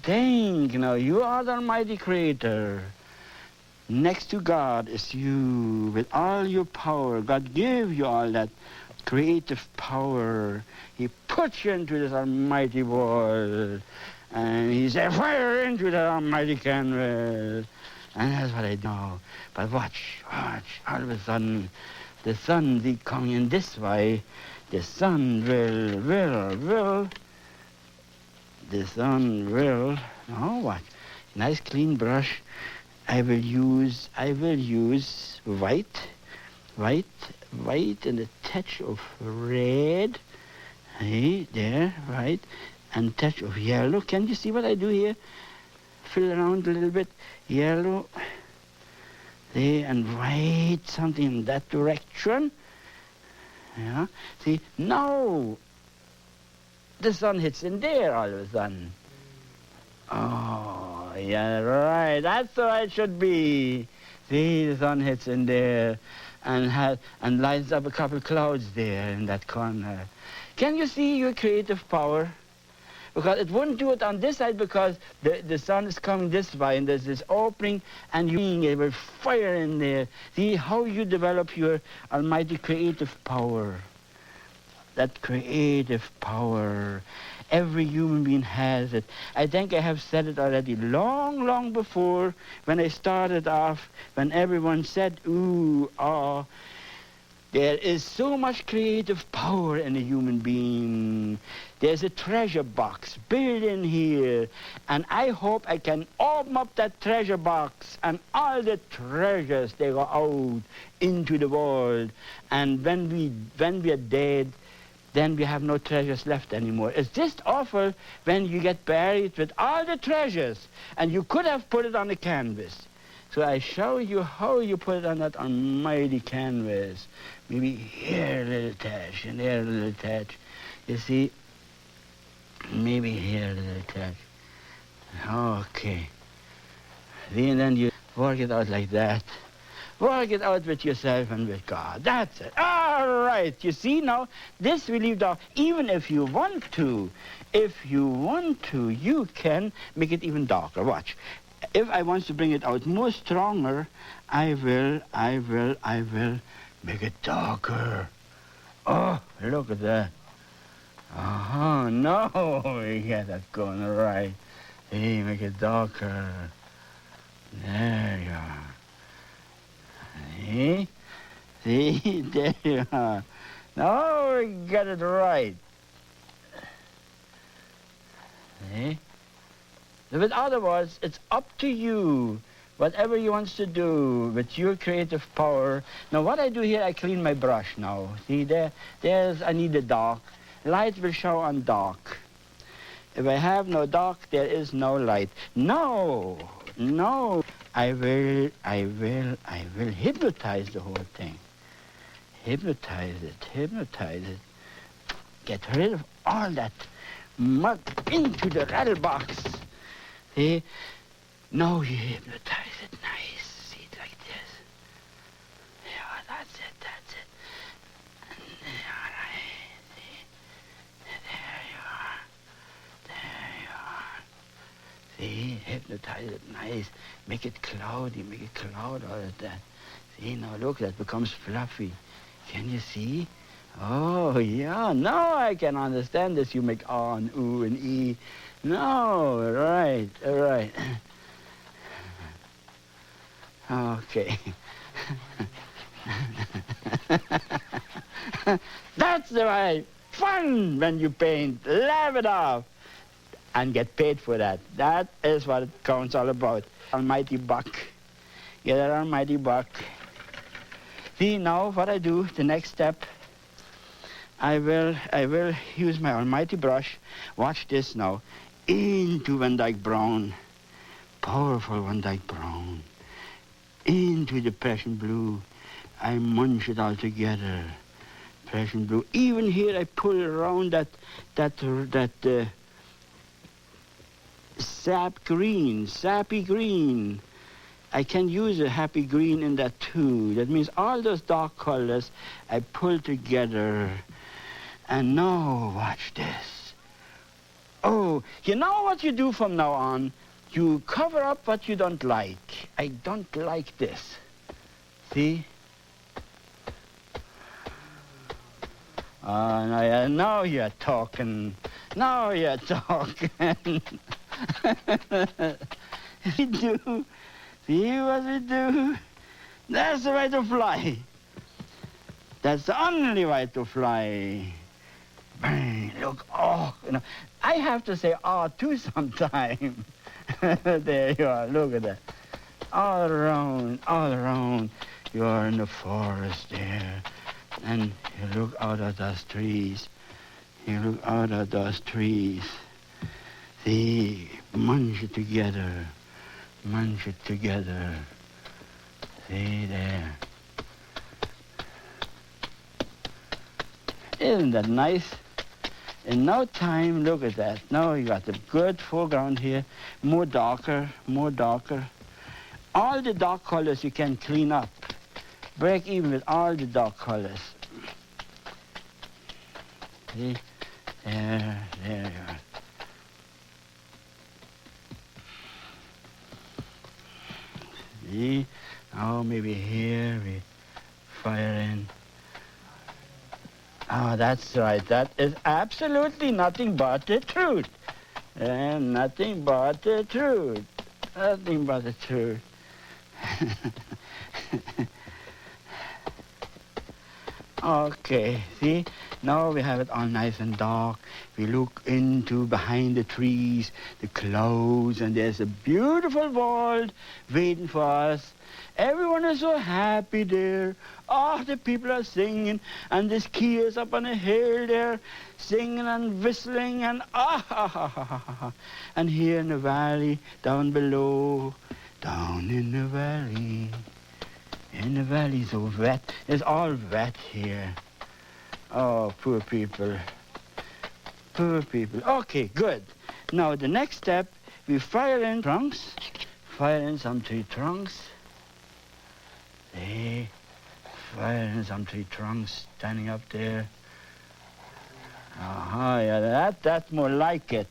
think, you are the Almighty Creator. Next to God is you with all your power. God gave you all that creative power. He put you into this almighty world. And he said, fire into that almighty canvas. And that's what I do. But watch. All of a sudden, the sun be coming in this way. The sun will. The sun will. Oh, what? Nice clean brush. I will use white and a touch of red. Hey, there, right, and touch of yellow. Can you see what I do here? Fill around a little bit, yellow, there, and white, something in that direction. Yeah, see, now the sun hits in there all of a sudden. Oh, yeah, right. That's the way it should be. See, the sun hits in there and lights up a couple clouds there in that corner. Can you see your creative power? Because it wouldn't do it on this side because the sun is coming this way and there's this opening and you will fire in there. See how you develop your almighty creative power. That creative power. Every human being has it. I think I have said it already long before when I started off, when everyone said, ooh, ah. There is so much creative power in a human being. There's a treasure box built in here. And I hope I can open up that treasure box and all the treasures, they go out into the world. And when we are dead, then we have no treasures left anymore. It's just awful when you get buried with all the treasures and you could have put it on a canvas. So I show you how you put it on that almighty canvas. Maybe here a little touch and there a little touch. You see? Maybe here a little touch. Okay. And then you work it out like that. Work it out with yourself and with God. That's it. All right. You see now, this we leave off. Even if you want to, you can make it even darker. Watch. If I want to bring it out more stronger, I will make it darker. Oh, look at that. Uh-huh, no, yeah, that's going right. Hey, make it darker. There you are. See, there you are. Now we got it right. See? In other words, it's up to you, whatever you want to do with your creative power. Now, what I do here, I clean my brush now. See, I need the dark. Light will show on dark. If I have no dark, there is no light. No, I will hypnotize the whole thing. Hypnotize it. Get rid of all that mud into the rattle box. See? Now you hypnotize it nice. See it like this. Yeah, that's it. All right. See? There you are. See? Hypnotize it nice. Make it cloudy. Make it cloud all of that. See? Now look, that becomes fluffy. Can you see? Oh, yeah. Now I can understand this. You make R and U and E. No, right. Okay. That's the way. Fun when you paint. Laugh it off. And get paid for that. That is what it counts all about. Almighty buck. Get that almighty buck. See, now what I do, the next step, I will use my almighty brush. Watch this now. Into Van Dyke Brown. Powerful Van Dyke Brown. Into the Prussian blue. I munch it all together. Prussian blue. Even here I pull around that sappy green. I can use a happy green in that too. That means all those dark colors I pull together. And now watch this. Oh, you know what you do from now on? You cover up what you don't like. I don't like this. See? Now you're talking. Now you're talking. We do. See what we do? That's the way to fly. That's the only way to fly. Bang, look, oh, you know, I have to say oh too sometime. There you are, look at that. All around, you are in the forest there. And you look out at those trees. You look out at those trees. See, munch it together. Munch it together. See there. Isn't that nice? In no time, look at that. Now you got the good foreground here. More darker, more darker. All the dark colors you can clean up. Break even with all the dark colors. See? There you are. See? Now maybe here we fire in. Oh, that's right. That is absolutely nothing but the truth. And nothing but the truth. Nothing but the truth. Okay, see? Now we have it all nice and dark. We look into behind the trees, the clouds, and there's a beautiful world waiting for us. Everyone is so happy there. Oh, the people are singing, and the skiers up on a hill there, singing and whistling, and and here in the valley, down below, down in the valley so wet. It's all wet here. Oh, poor people. Poor people. Okay, good. Now the next step, we fire in trunks. Fire in some tree trunks. Hey, fire in some tree trunks standing up there. Yeah, that's more like it.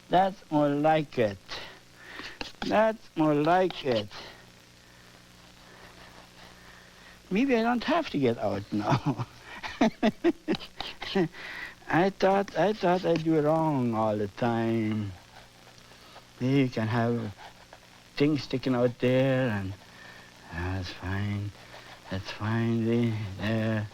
That's more like it. That's more like it. Maybe I don't have to get out now. I thought I'd do wrong all the time. You can have things sticking out there, and that's fine. That's fine. There.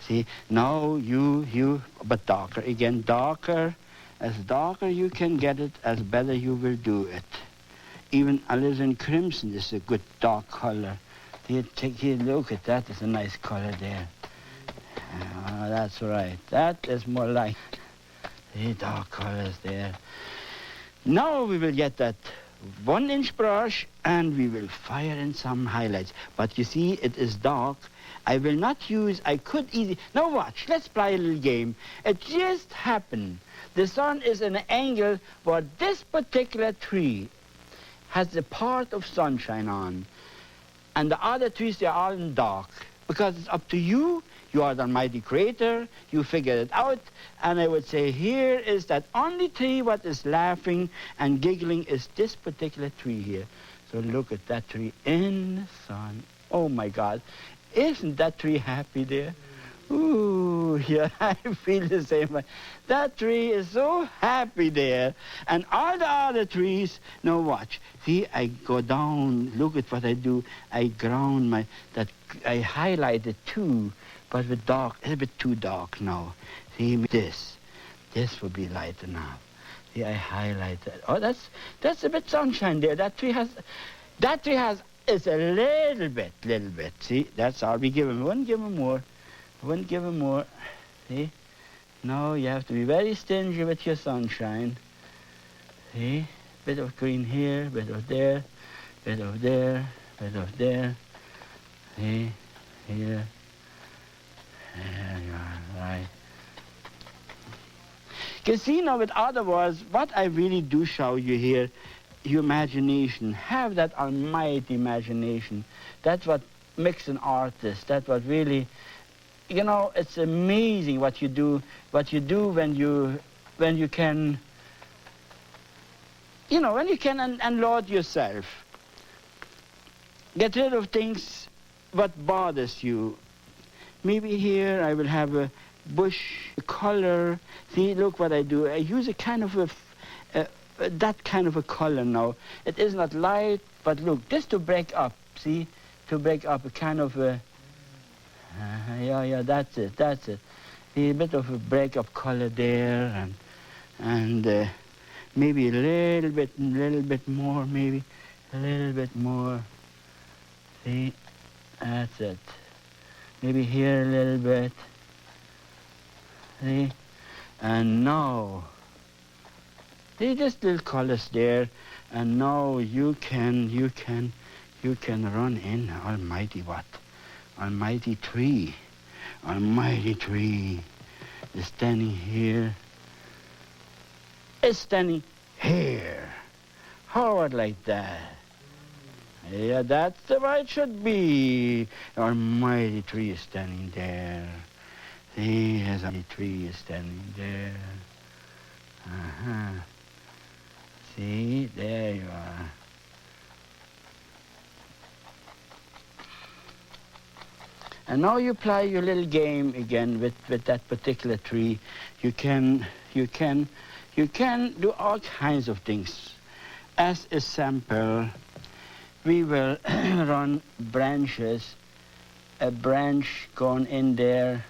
See, now you, but darker. Again, darker. As darker you can get it, as better you will do it. Even alizarin crimson is a good dark color. Here, look at that. It's a nice color there. That's right. That is more like the dark colors there. Now we will get that 1-inch brush and we will fire in some highlights. But you see, it is dark. I will not use, I could easily, now watch, let's play a little game. It just happened. The sun is in an angle where this particular tree has the part of sunshine on. And the other trees, they are all in dark. Because it's up to you. You are the almighty creator. You figured it out. And I would say here is that only tree what is laughing and giggling is this particular tree here. So look at that tree in the sun. Oh, my God. Isn't that tree happy there? Ooh, yeah, I feel the same way. That tree is so happy there. And all the other trees, now watch. See, I go down, look at what I do. I ground I highlight it too, but with dark, it's a bit too dark now. See, this would be light enough. See, I highlight it. Oh, that's a bit sunshine there. That tree has, it's a little bit. See, that's all. We give him, wouldn't give him more. Wouldn't give him more. See? No, you have to be very stingy with your sunshine. See? Bit of green here, bit of there, bit of there, bit of there. See? Here. There you are, right. You see now, with other words, what I really do show you here, your imagination. Have that almighty imagination. That's what makes an artist. That's what really you know, it's amazing what you do when you can, you know, when you can unload yourself. Get rid of things what bothers you. Maybe here I will have a bush color. See, look what I do. I use a kind of that kind of a color now. It is not light, but look, just to break up, see? To break up a kind of a, yeah, that's it. See, a bit of a break-up color there, and maybe a little bit more, maybe a little bit more. See, that's it. Maybe here a little bit. See, and now, see, just little colors there, and now you can run in almighty what? Almighty tree. Almighty tree is standing here. It's standing here. How would like that? Yeah, that's the way it should be. Almighty tree is standing there. See, there's a tree is standing there. See, there you are. And now you play your little game again with that particular tree. You can do all kinds of things. As a sample, we will run branches, a branch going in there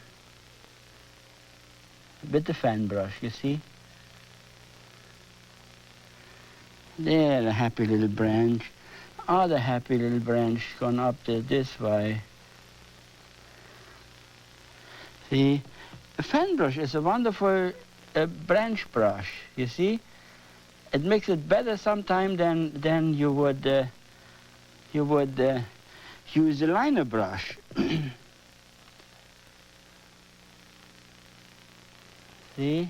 with the fan brush, you see? There, a happy little branch. Other happy little branch going up this way. See, a fan brush is a wonderful branch brush, you see? It makes it better sometimes than you would use a liner brush. See?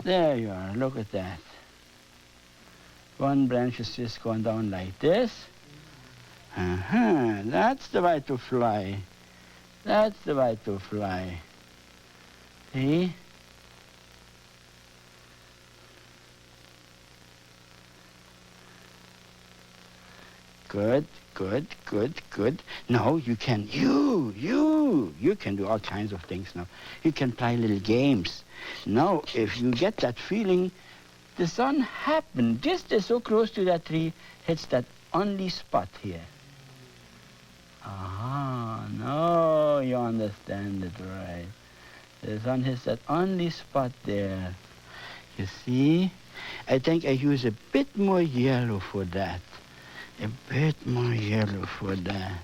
There you are, look at that. One branch is just going down like this. That's the way to fly. That's the way to fly. See? Good. Now you can, you can do all kinds of things now. You can play little games. Now, if you get that feeling, the sun happened just so close to that tree, hits that only spot here. No, you understand it right. The sun hits that only spot there. You see? I think I use a bit more yellow for that. A bit more yellow for that.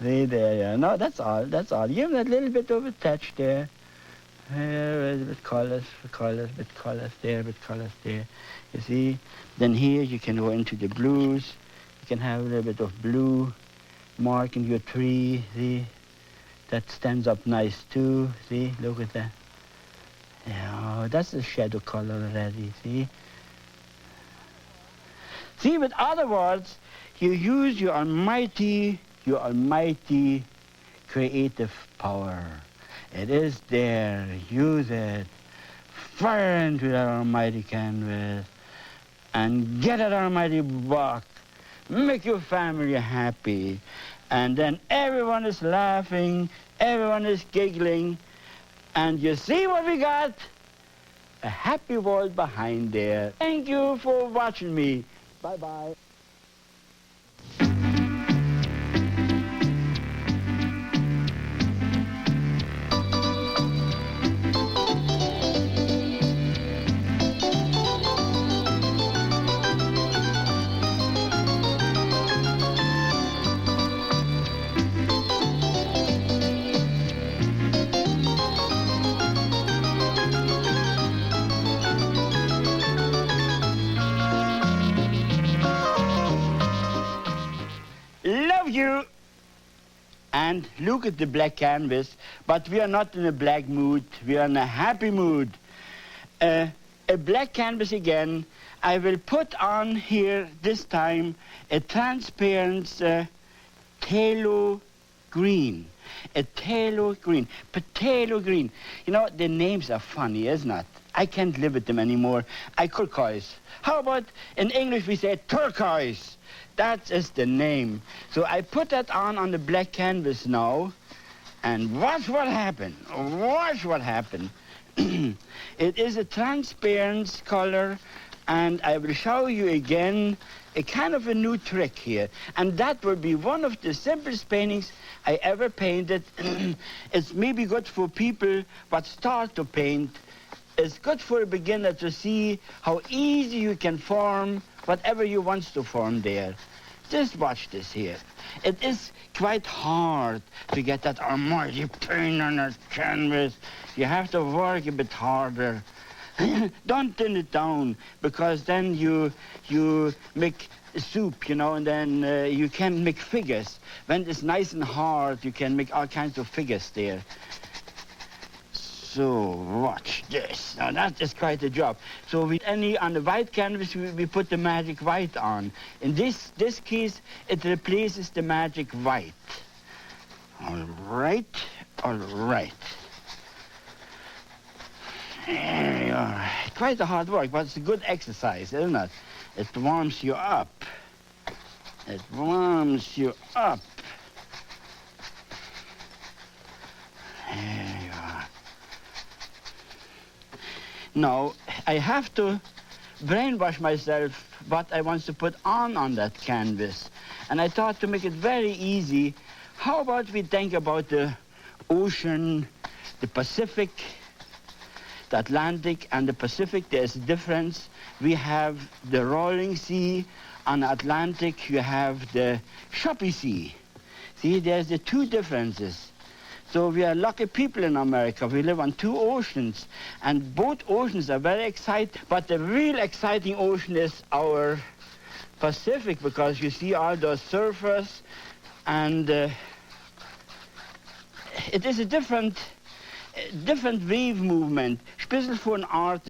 See there, yeah. No, that's all. Give that little bit of a touch there. With colors there. You see? Then here you can go into the blues. You can have a little bit of blue marking your tree. See? That stands up nice too. See? Look at that. Yeah, that's the shadow color already. See? See, with other words, you use your almighty creative power. It is there. Use it. Fire into that almighty canvas and get that almighty buck. Make your family happy. And then everyone is laughing, everyone is giggling, and you see what we got? A happy world behind there. Thank you for watching me. Bye-bye. You and look at the black canvas, but we are not in a black mood. We are in a happy mood. a black canvas again. I will put on here this time a transparent phthalo green. A phthalo green, phthalo green. You know, the names are funny, isn't it? I can't live with them anymore. Turquoise. How about in English we say turquoise? That is the name. So I put that on the black canvas now, and watch what happened. Watch what happened. It is a transparent color, and I will show you again a kind of a new trick here. And that will be one of the simplest paintings I ever painted. It's maybe good for people but start to paint. It's good for a beginner to see how easy you can form whatever you want to form there. Just watch this here. It is quite hard to get that almighty paint on that canvas. You have to work a bit harder. Don't thin it down, because then you make soup, you know, and then you can make figures. When it's nice and hard, you can make all kinds of figures there. So watch this. Now that is quite a job. So on the white canvas we put the magic white on. In this case it replaces the magic white. All right, all right. There you are. Quite a hard work, but it's a good exercise, isn't it? It warms you up. It warms you up. There you are. Now, I have to brainwash myself what I want to put on that canvas. And I thought, to make it very easy, how about we think about the ocean, the Pacific, the Atlantic and the Pacific. There's a difference. We have the rolling sea. On the Atlantic, you have the choppy sea. See, there's the two differences. So we are lucky people in America. We live on two oceans, and both oceans are very exciting. But the real exciting ocean is our Pacific, because you see all those surfers, and it is a different wave movement. Special for an art.